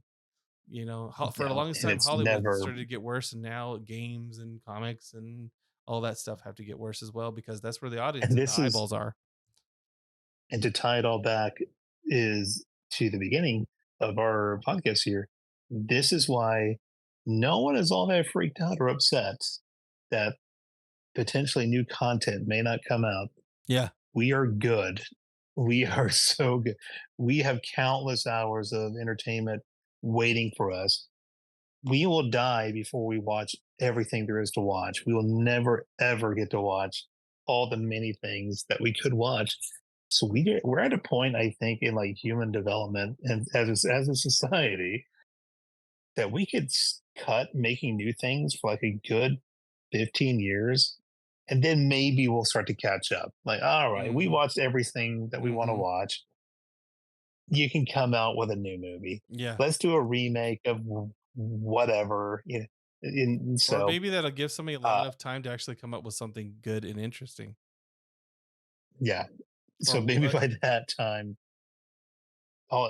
You know, for the longest and time, it's Hollywood never. started to get worse, and now games and comics and all that stuff have to get worse as well because that's where the audience And and this the is, eyeballs are. and to tie it all back is to the beginning of our podcast here. This is why no one is all that freaked out or upset that potentially new content may not come out. Yeah. We are good. We are so good. We have countless hours of entertainment waiting for us. We will die before we watch everything there is to watch. We will never ever get to watch all the many things that we could watch. So we're at a point, I think, in like human development and as a society that we could cut making new things for like a good 15 years, and then maybe we'll start to catch up. Like, all right, we watched everything that we want to watch. You can come out with a new movie. Yeah. Let's do a remake of whatever. Or maybe that'll give somebody long enough time to actually come up with something good and interesting. Yeah. So maybe by that time,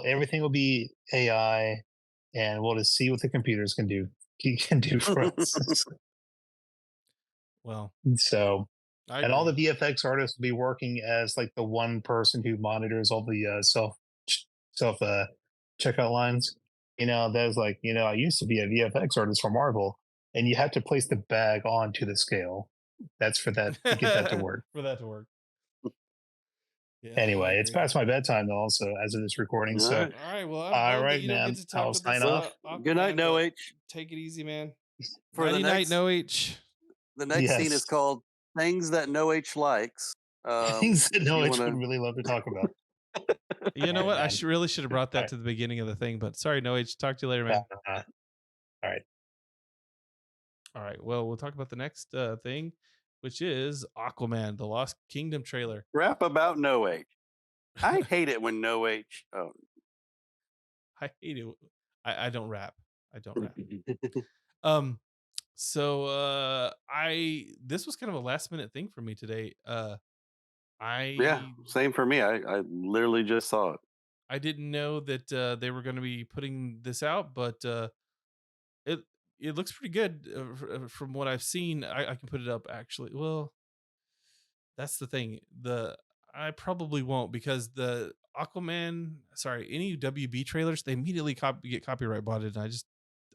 everything will be AI, and we'll just see what the computers can do for us. Well, so, and all the VFX artists will be working as like the one person who monitors all the self checkout lines. There's like, I used to be a VFX artist for Marvel, and you had to place the bag onto the scale. That's for that to get that to work. For that to work. Yeah, anyway, it's past my bedtime though, also as of this recording. All so, right. All right. Well, I'm all right, that you don't man. get to talk I'll with sign this, off. Good night, Aquaman, No but H. Take it easy, man. For the Nighty night, next, No H. the next scene is Yes. called "Things That No H Likes." Things that if No you H wanna- would really love to talk about. You know All what? right, I man. really should have brought that All right. to the beginning of the thing, but sorry, No H. Talk to you later, man. All right. All right. Well, we'll talk about the next thing, which is Aquaman, the Lost Kingdom trailer. Rap about No H. I hate it when No H. Oh, I hate it. I don't rap. I don't rap. So this was kind of a last minute thing for me today. yeah, same for me. I literally just saw it. I didn't know that they were going to be putting this out, but it looks pretty good from what I've seen. I can put it up actually. Well, that's the thing. I probably won't because the Aquaman, any WB trailers, they immediately get copyright botted, and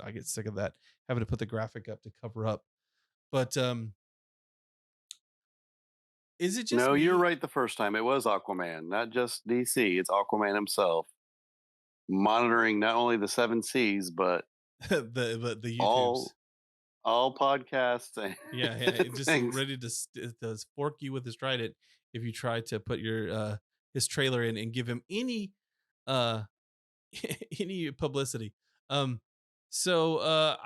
I get sick of that, having to put the graphic up to cover up. But is it just No, me? you're right the first time. It was Aquaman, not just DC. It's Aquaman himself, monitoring not only the 7 seas, but the YouTubes. all podcasts. And yeah, just ready to fork you with his trident if you try to put your his trailer in and give him any any publicity. So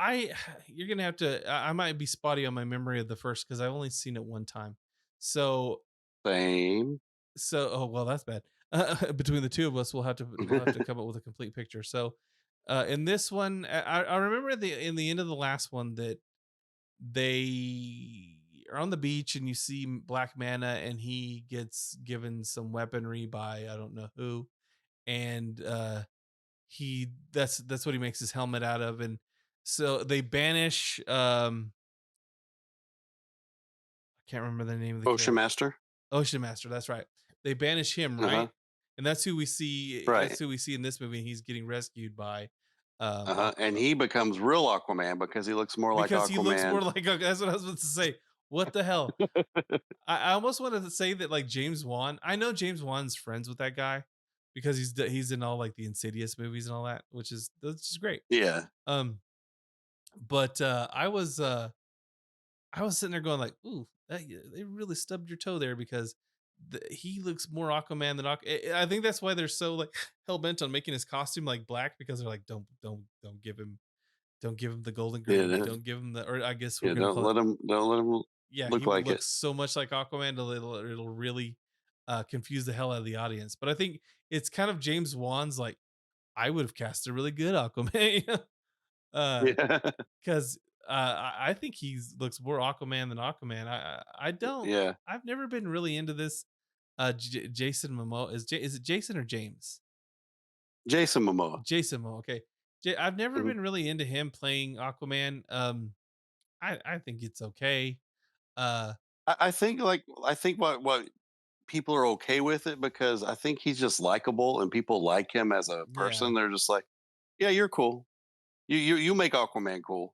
you're gonna have to. I might be spotty on my memory of the first because I've only seen it one time. So same. So well, that's bad. Between the two of us, we'll have to come up with a complete picture. So in this one, I remember in the end of the last one that they are on the beach and you see Black Manta and he gets given some weaponry by I don't know who, and that's what he makes his helmet out of, and so they banish I can't remember the name of the Ocean Master. Ocean Master, that's right. They banish him, right? And that's who we see. Right. That's who we see in this movie. He's getting rescued by. And he becomes real Aquaman because he looks more like Aquaman. Because he looks more like. That's what I was about to say. What the hell? I almost wanted to say that like James Wan. I know James Wan's friends with that guy because he's in all like the Insidious movies and all that, which is great. Yeah. But I was sitting there going like, ooh, they really stubbed your toe there because he looks more Aquaman than I think that's why they're so like hell bent on making his costume like black, because they're like, don't give him the golden Yeah, green, don't give him the, or I guess we're yeah. gonna call it. Don't let him Yeah, look he will like look it. so much like Aquaman that it'll really confuse the hell out of the audience. But I think it's kind of James Wan's like, I would have cast a really good Aquaman. uh Yeah, because I think he's looks more Aquaman than Aquaman. I don't. yeah. I've never been really into this. Jason Momoa is it Jason or James? Jason Momoa. Jason Momoa. Okay, I've never Mhm. been really into him playing Aquaman. I think it's okay. Uh, I think what people are okay with it because I think he's just likable and people like him as a yeah, person. They're just like, yeah, you're cool. You make Aquaman cool.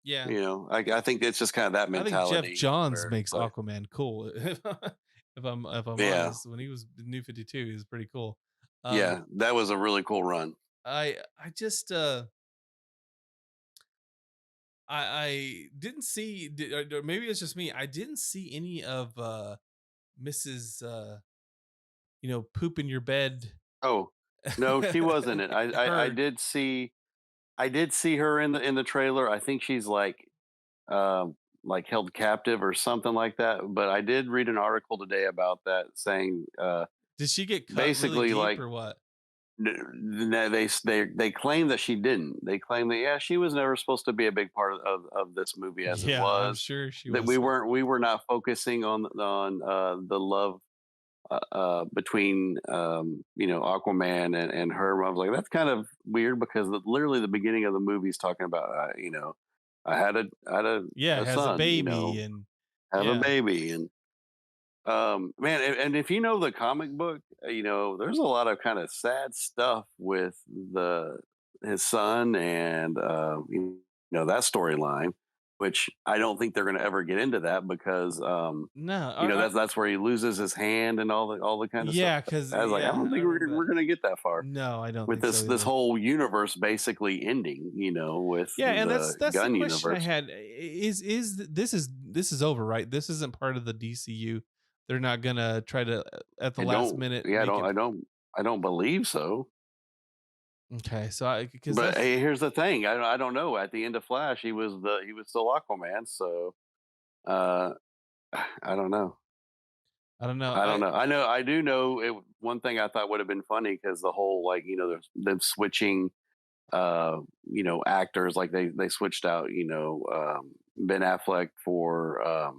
yeah. You know, I think it's just kind of that I think Jeff mentality Johns where it's makes like, Aquaman cool. If I'm yeah, honest, when he was in New 52, he was pretty cool. Um, yeah, that was a really cool run. I just I didn't see, or maybe it's just me. I didn't see any of Mrs. Poop in your bed. Oh no, she wasn't it. Her. I did see her in the trailer. I think she's um like held captive or something like that. But I did read an article today about that saying Did she get cut really basically deep like or what? they claim that she didn't. They claim that yeah, she was never supposed to be a big part of this movie as it Yeah, I'm was. sure she That was. we were not focusing on the love between Aquaman and her. I was like, that's kind of weird because literally the beginning of the movie is talking about I had Yeah, a has a son, baby and have a yeah. baby, and man, and if you know the comic book, there's a lot of kind of sad stuff with the his son and that storyline, which I don't think they're going to ever get into that because No, that's where he loses his hand and all the kind of stuff. yeah, because I was like, I yeah, don't I think remember that. we're going to get that far No, I don't with think so this either. whole universe basically ending. With Yeah, and the that's the gun question I universe. had. This is over, right? This isn't part of the DCU. They're not gonna try to at the I last don't. minute Yeah, make it. I don't believe so. Okay, so I because But that's hey, here's the thing. I don't know. At the end of Flash, he was still Aquaman. So uh, I don't know. I don't know. I don't know. I do know it. One thing I thought would have been funny because the whole there's them switching actors, like they switched out Ben Affleck for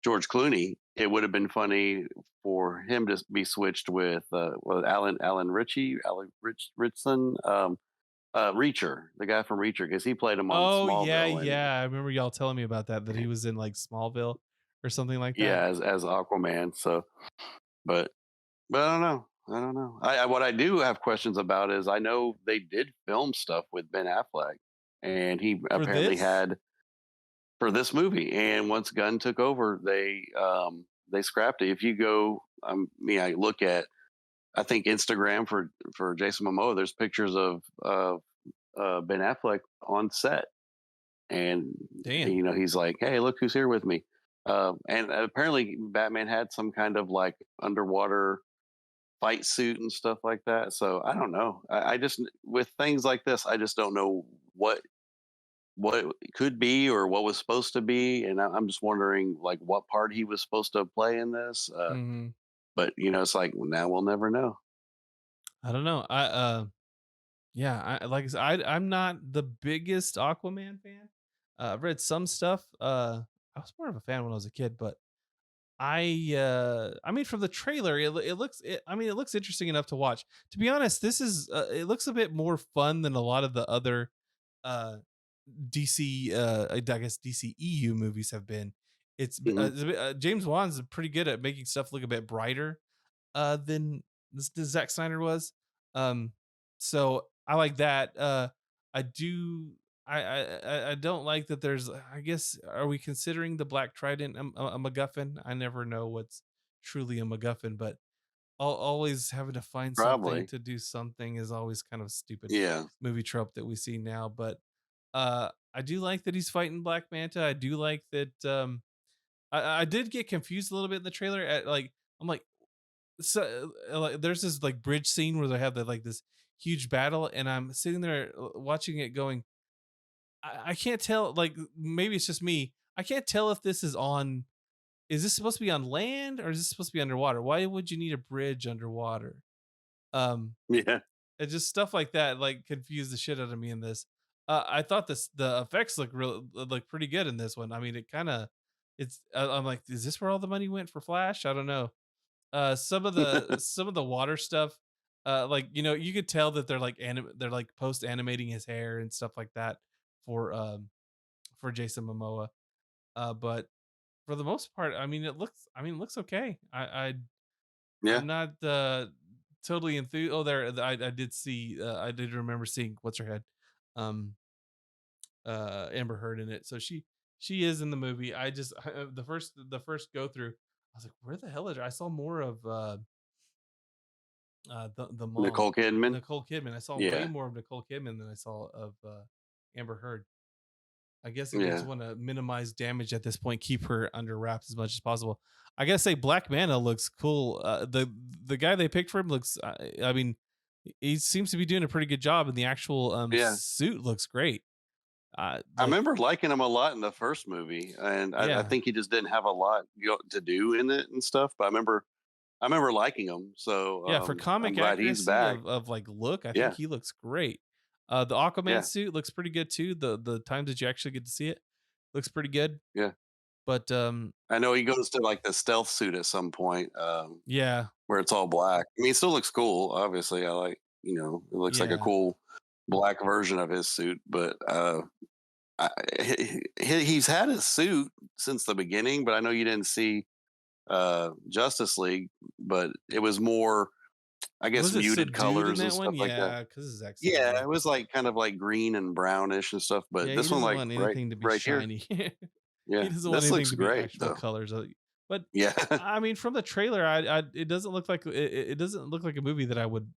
George Clooney. It would have been funny for him to be switched with Ritchson, Reacher, the guy from Reacher, because he played him on Oh yeah, Smallville, and yeah. I remember y'all telling me about that he was in like Smallville or something like that. yeah, as Aquaman. So, but I don't know. I don't know. What I do have questions about is I know they did film stuff with Ben Affleck, and he For apparently this? had for this movie. And once Gunn took over, they scrapped it. If you go, I look at I think Instagram for Jason Momoa. There's pictures of Ben Affleck on set, and Damn. he's like, "Hey, look who's here with me." And apparently, Batman had some kind of like underwater fight suit and stuff like that. So I don't know. I just with things like this, I just don't know what it could be or what was supposed to be, and I'm just wondering like what part he was supposed to play in this. Hmm. But it's like now we'll never know. I don't know. Yeah, I like I said, I'm not the biggest Aquaman fan. I've read some stuff. I was more of a fan when I was a kid, but I mean from the trailer it looks interesting enough to watch. To be honest, this is it looks a bit more fun than a lot of the other uh DC I guess DC EU movies have been. Hmm. James Wan's pretty good at making stuff look a bit brighter than the Zack Snyder was. Um, so I like that. I do. I don't like that. There's. I guess. Are we considering the Black Trident a MacGuffin? I never know what's truly a MacGuffin, but always having to find something Probably. to do something is always kind of a stupid Yeah. movie trope that we see now. But I do like that he's fighting Black Manta. I do like that. I did get confused a little bit in the trailer at like I'm like, so like, there's this like bridge scene where they have like this huge battle, and I'm sitting there watching it, going, I can't tell. Like maybe it's just me. I can't tell if this is on. Is this supposed to be on land or is this supposed to be underwater? Why would you need a bridge underwater? Um, Yeah. it's just stuff like that like confused the shit out of me in this. I thought the effects look pretty good in this one. I mean, it kind of it's. I'm like, is this where all the money went for Flash? I don't know. Some of the water stuff, like you could tell that they're like post animating his hair and stuff like that for Jason Momoa. But for the most part, I mean, it looks okay. Yeah. I'm not totally enthused. Oh, there, I did see. I did remember seeing what's her head, um, Amber Heard in it. So she is in the movie. I just the first go through, I was like, where the hell is her? I saw more of the mom, Nicole Kidman. Nicole Kidman. I saw way Yeah. more of Nicole Kidman than I saw of Amber Heard. I guess they just Yeah. want to minimize damage at this point, keep her under wraps as much as possible. I gotta say, Black Manta looks cool. The guy they picked for him looks. I mean, he seems to be doing a pretty good job, and the actual Yeah. suit looks great. I Like, remember liking him a lot in the first movie, and I yeah, think he just didn't have a lot to do in it and stuff. But I remember liking him, so yeah. For I'm comic glad he's accuracy back. of like look, I think Yeah, he looks great. The Aquaman yeah, suit looks pretty good too. The times that you actually get to see it looks pretty good. yeah. But I know he goes to like the stealth suit at some point, yeah, where it's all black. I mean, it still looks cool. Obviously, I like it looks like a yeah. cool black version of his suit, but he's had his suit since the beginning. But I know you didn't see Justice League, but it was more, I guess, Was it muted subdued in colors and that one? stuff like that. Yeah, because it's Zack Yeah, Snyder. it was like kind of like green and brownish and stuff. But Yeah, he this one, doesn't like want anything to be right here, shiny. yeah, He doesn't want this anything looks to be great actual though. colors. But Yeah, I mean, from the trailer, it doesn't look like it doesn't look like a movie that I would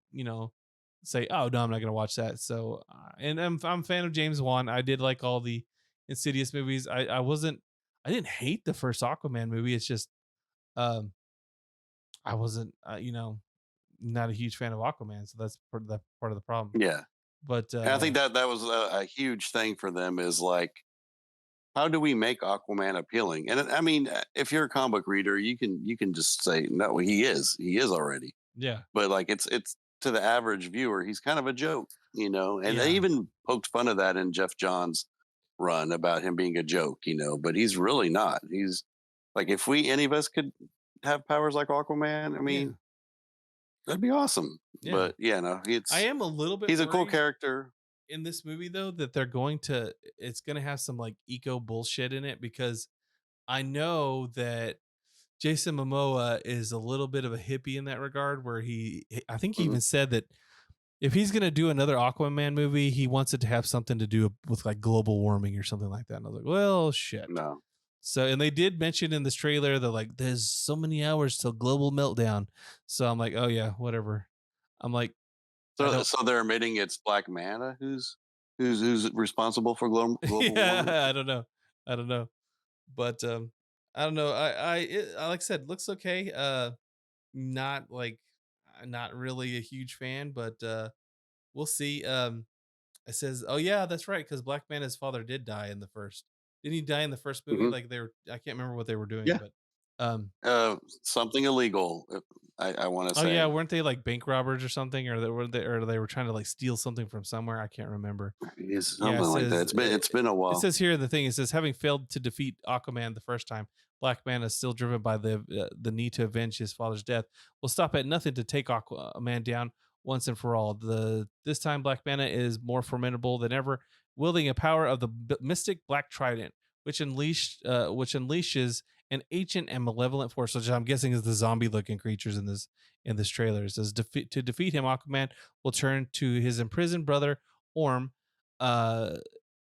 say, oh no, I'm not gonna watch that. So and I'm a fan of James Wan. I did like all the Insidious movies. I didn't hate the first Aquaman movie. It's just um I wasn't not a huge fan of Aquaman, so that's part of the problem. yeah. But And I think that was a huge thing for them is like, how do we make Aquaman appealing? And I mean, if you're a comic reader, you can just say no, he is already. yeah, But like it's to the average viewer, he's kind of a joke, and they yeah. even poked fun of that in Jeff Johns' run about him being a joke, but he's really not. He's like, if any of us could have powers like Aquaman, I Yeah, mean, that'd be awesome. yeah. But yeah, no, I am a little bit he's a cool worried character. in this movie though that it's going to have some like eco bullshit in it, because I know that Jason Momoa is a little bit of a hippie in that regard, where I think he Mhm. even said that if he's going to do another Aquaman movie, he wants it to have something to do with like global warming or something like that. And I was like, well, shit. No, So, and they did mention in this trailer that like there's so many hours till global meltdown. So I'm like, oh yeah, whatever. I'm like, I so don't. so they're admitting it's Black Manta who's responsible for global warming. Yeah, I don't know. I don't know. But I don't know. Like I said, looks okay. Not like not really a huge fan, but we'll see. It says, oh yeah, that's right, because Black Manta's father did die in the first. Didn't he die in the first movie? Hmm. Like I can't remember what they were doing, Yeah, but um, something illegal. I want to oh yeah, say weren't they like bank robbers or something, or they were trying to like steal something from somewhere? I can't remember. it's Yeah, something like that. It's been a it while. says here the thing. It says, having failed to defeat Aquaman the first time, Black Man is still driven by the need to avenge his father's death. Will stop at nothing to take Aquaman down once and for all. This time, Black Manta is more formidable than ever, wielding a power of the mystic Black Trident, which unleashes an ancient and malevolent force, which I'm guessing is the zombie-looking creatures in this trailer. It says, to defeat him, Aquaman will turn to his imprisoned brother Orm, uh,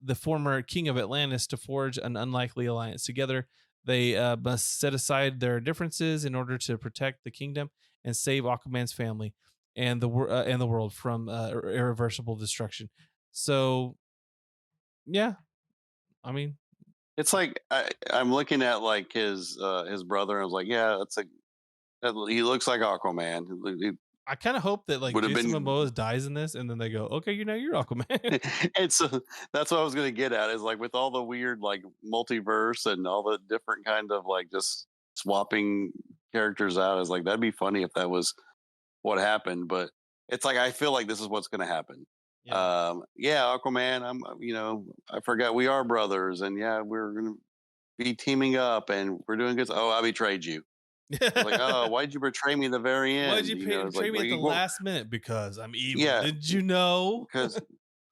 the former king of Atlantis, to forge an unlikely alliance. Together, they must set aside their differences in order to protect the kingdom and save Aquaman's family and the world from irreversible destruction. So, yeah, I mean, It's like I'm looking at like his brother. And I was like, yeah, He looks like Aquaman. I kind of hope that like Would have Jason been, Momoa dies in this, and then they go, okay, you're Aquaman. and so that's what I was gonna get at. Is like with all the weird like multiverse and all the different kind of like just swapping characters out. Is like that'd be funny if that was what happened. But it's like I feel like this is what's gonna happen. Yeah. Yeah, Aquaman. I forgot we are brothers, and yeah, we're gonna be teaming up, and we're doing good. Oh, I betrayed you. Like, oh, why'd you betray me at the very end? Why'd you It's betray like, me at the you won't- last minute? Because I'm evil. Yeah, Did you know? because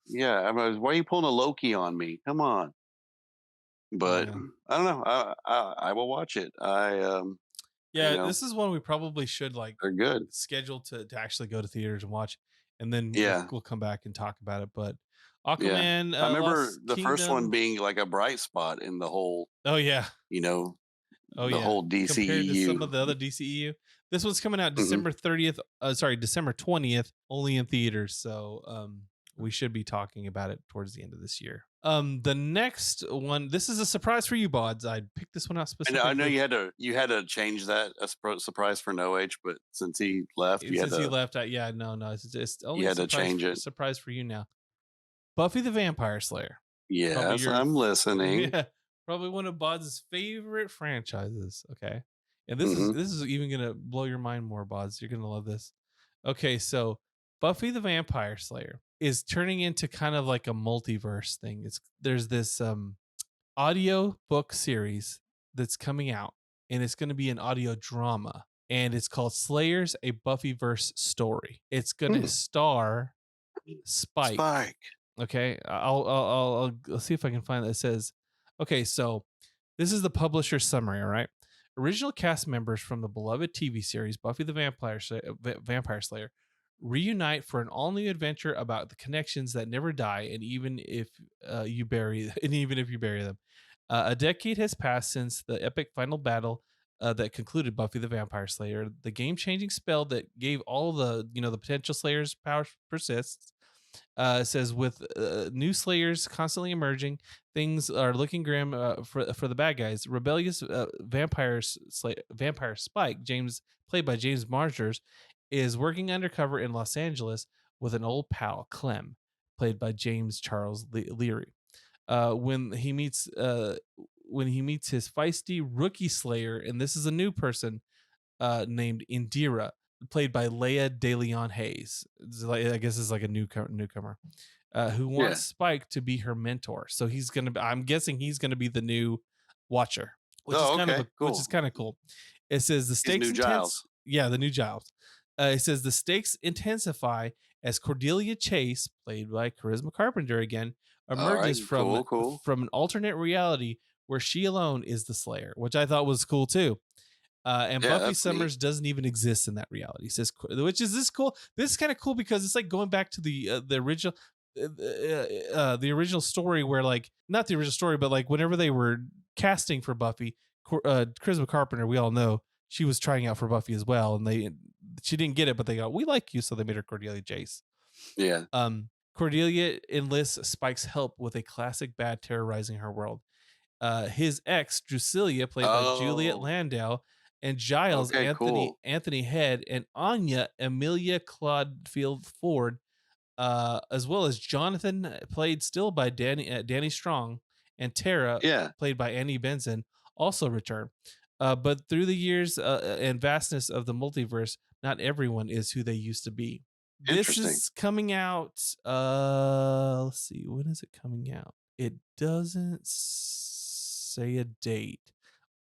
yeah, why are you pulling a Loki on me? Come on. But Yeah. I don't know. I will watch it. Yeah, this is one we probably should like they're good. schedule to actually go to theaters and watch, and then Yeah. we'll come back and talk about it. But Yeah, Aquaman, I remember Lost the first one Kingdom. being like a bright spot in the whole, Oh yeah, the yeah. whole Compared to some of DCEU. the other DCEU, this one's coming out Mhm. December 30th. December 20th, only in theaters. So we should be talking about it towards the end of this year. The next one, this is a surprise for you, Bodz. I picked this one out I specifically. know you had to change that a surprise for No H, but since he left, you had Since he to left, no, it's only you a had to surprise, change it. surprise for you now. Buffy the Vampire Slayer. Yes, your- I'm listening. Yeah, probably one of Bod's favorite franchises. Okay, and this Mhm. is even gonna blow your mind more, Bodz. You're gonna love this. Okay, so Buffy the Vampire Slayer is turning into kind of like a multiverse thing. There's this audio book series that's coming out, and it's going to be an audio drama, and it's called Slayers: A Buffyverse Story. It's going to star Spike. Okay, I'll see if I can find that. It says, okay, so this is the publisher summary. All right, original cast members from the beloved TV series Buffy the Vampire Slayer reunite for an all-new adventure about the connections that never die, and even if you bury them. A decade has passed since the epic final battle that concluded Buffy the Vampire Slayer. The game-changing spell that gave all the the potential Slayers' power persists. It says with new Slayers constantly emerging, things are looking grim for the bad guys. Rebellious vampire Spike, played by James Margers, is working undercover in Los Angeles with an old pal, Clem, played by James Charles Leary. When he meets his feisty rookie Slayer, and this is a new person named Indira, played by Leia DeLeon Hayes. I guess is like a newcomer who wants Spike to be her mentor. So I'm guessing he's gonna be the new Watcher, which is kind of cool. which is kind of cool. It says the stakes new Giles. Yeah, the new Giles. It says the stakes intensify as Cordelia Chase, played by Charisma Carpenter again, emerges from an alternate reality where she alone is the Slayer, which I thought was cool too. And Buffy Summers doesn't even exist in that reality. It says, which is this cool? This is kind of cool because it's like going back to the original story, where like not the original story, but like whenever they were casting for Buffy, Charisma Carpenter, we all know she was trying out for Buffy as well, and she didn't get it, but they go, we like you, so they made her Cordelia Chase. Yeah. Cordelia enlists Spike's help with a classic bad terrorizing her world. His ex, Drusilla, played by Juliet Landau, and Giles, Anthony Head, and Anya, Amelia Claudefield Ford, as well as Jonathan, played still by Danny Strong, and Tara, played by Annie Benson, also return. But through the years and vastness of the multiverse, not everyone is who they used to be. This is coming out. Let's see, when is it coming out? It doesn't say a date,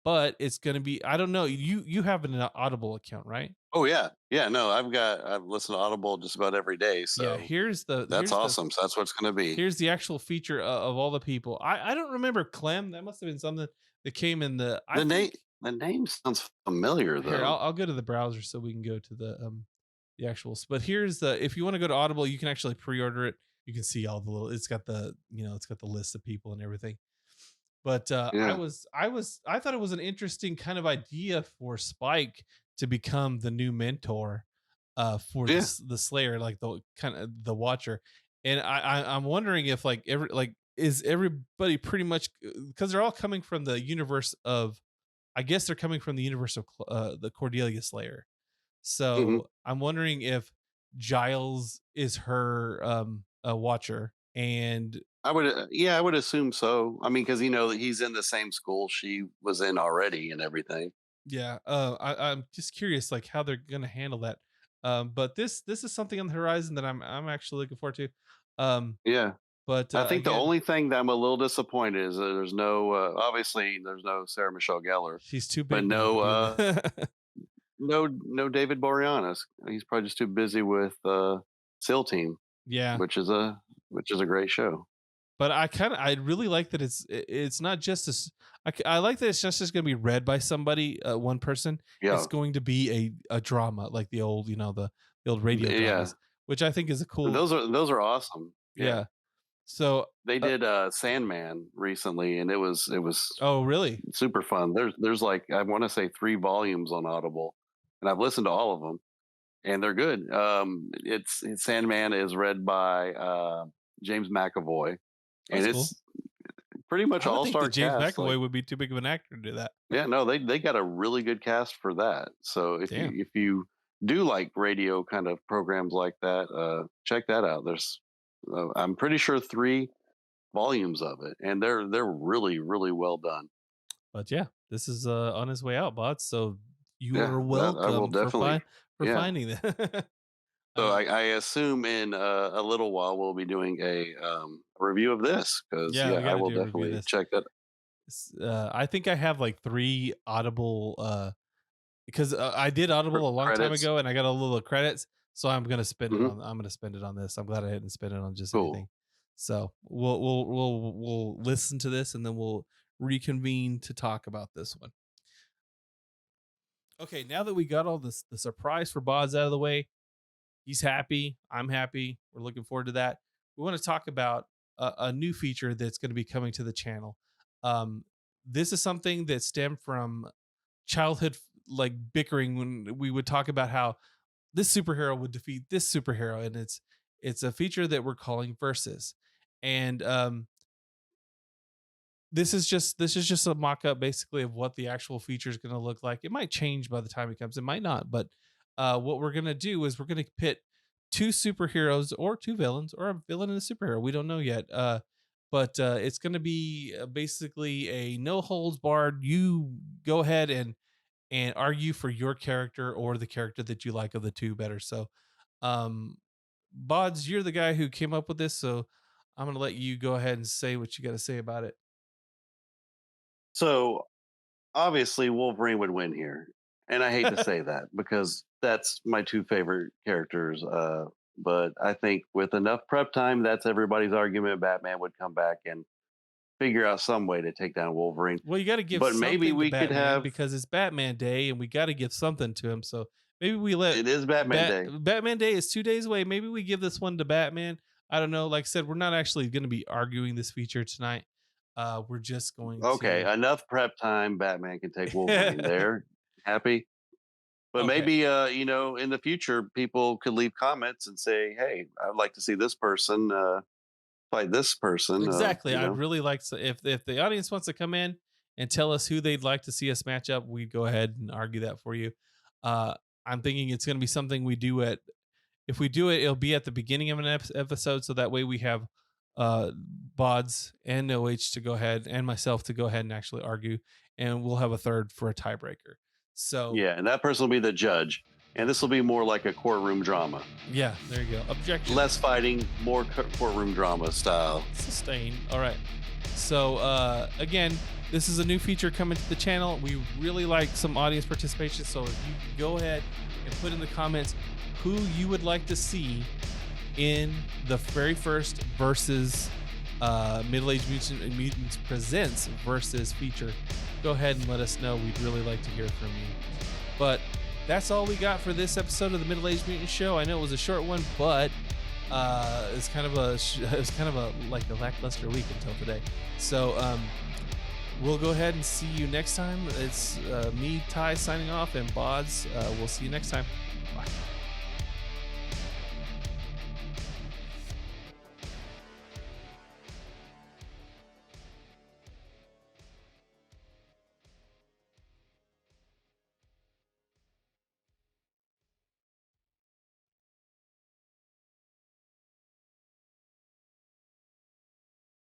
but it's going to be. I don't know. You have an Audible account, right? Oh yeah, no. I've listened to Audible just about every day. So yeah, that's awesome. So that's what it's going to be. Here's the actual feature of all the people. I don't remember Clem. That must have been something that came in the The name sounds familiar though. Here, I'll go to the browser so we can go to the actual. But here's if you want to go to Audible, you can actually pre-order it. You can see all the little. It's got the list of people and everything. But I thought it was an interesting kind of idea for Spike to become the new mentor for the Slayer, like the kind of the Watcher. And I'm wondering if is everybody pretty much, because they're all coming from the universe of I guess they're coming from the universe of the Cordelia Slayer. So I'm wondering if Giles is her a watcher, and I would assume so. I mean, because that he's in the same school she was in already and everything. yeah, I'm just curious like how they're gonna handle that. But this is something on the horizon that I'm actually looking forward to. Yeah. But I think the again, only thing that I'm a little disappointed is that there's no, obviously there's no Sarah Michelle Gellar, she's too but big. No, no David Boreanaz. He's probably just too busy with SEAL Team, yeah. which is a great show. But I really like that it's not just this. I like that it's just going to be read by somebody, one person. Yeah. It's going to be a drama like the old, the old radio dramas, which I think is a cool. Those are awesome. Yeah. So they did Sandman recently, and it was oh really super fun. There's like, I want to say 3 volumes on Audible, and I've listened to all of them, and they're good. It's Sandman is read by James McAvoy, and it's pretty much all star cast. James McAvoy would be too big of an actor to do that. Yeah, no, they got a really good cast for that. So if you do like radio kind of programs like that, check that out. There's I'm pretty sure 3 volumes of it, and they're really, really well done. But yeah, this is on his way out, Bodz. So you are welcome I will definitely for finding that. So I assume in a little while we'll be doing a review of this, because I will definitely check that. I think I have like 3 Audible because I did Audible a long time ago, and I got a little credits. So I'm gonna spend it on. I'm gonna spend it on this. I'm glad I didn't spend it on just anything. So we'll listen to this, and then we'll reconvene to talk about this one. Okay, now that we got all the surprise for Bodz out of the way, he's happy. I'm happy. We're looking forward to that. We want to talk about a new feature that's going to be coming to the channel. This is something that stemmed from childhood like bickering when we would talk about how this superhero would defeat this superhero, and it's a feature that we're calling Versus. And this is just a mock-up basically of what the actual feature is going to look like. It might change by the time it comes, it might not, but what we're going to do is we're going to pit 2 superheroes or 2 villains, or a villain and a superhero, we don't know yet, but it's going to be basically a no holds barred. You go ahead and argue for your character or the character that you like of the 2 better. So Bodz, you're the guy who came up with this, so I'm going to let you go ahead and say what you got to say about it. So obviously Wolverine would win here, and I hate to say that because that's my 2 favorite characters, but I think with enough prep time, that's everybody's argument. Batman would come back and figure out some way to take down Wolverine. Well, you got to give, but maybe we could have, because it's Batman Day, and we got to give something to him. So maybe we let it is Batman Day. Batman Day is 2 days away. Maybe we give this one to Batman. I don't know. Like I said, we're not actually going to be arguing this feature tonight. We're just going to enough prep time. Batman can take Wolverine there. Happy. But maybe in the future, people could leave comments and say, "Hey, I'd like to see this person fight this person." Exactly. I'd really like to, if the audience wants to come in and tell us who they'd like to see us match up, we'd go ahead and argue that for you. I'm thinking it's going to be something we do if we do it, it'll be at the beginning of an episode, so that way we have Bodz and OH to go ahead, and myself to go ahead and actually argue, and we'll have a third for a tiebreaker. So yeah, and that person will be the judge, and this will be more like a courtroom drama. Yeah, there you go. Objection. Less fighting, more courtroom drama style. Sustained. All right. So again, this is a new feature coming to the channel. We really like some audience participation, so if you can go ahead and put in the comments who you would like to see in the very first Versus Middle-Aged Mutants Presents Versus feature. Go ahead and let us know. We'd really like to hear from you. But that's all we got for this episode of the Middle-Aged Mutant Show. I know it was a short one, but it's kind of a like a lackluster week until today. So we'll go ahead and see you next time. It's me, Ty, signing off, and Bodz. We'll see you next time. Bye.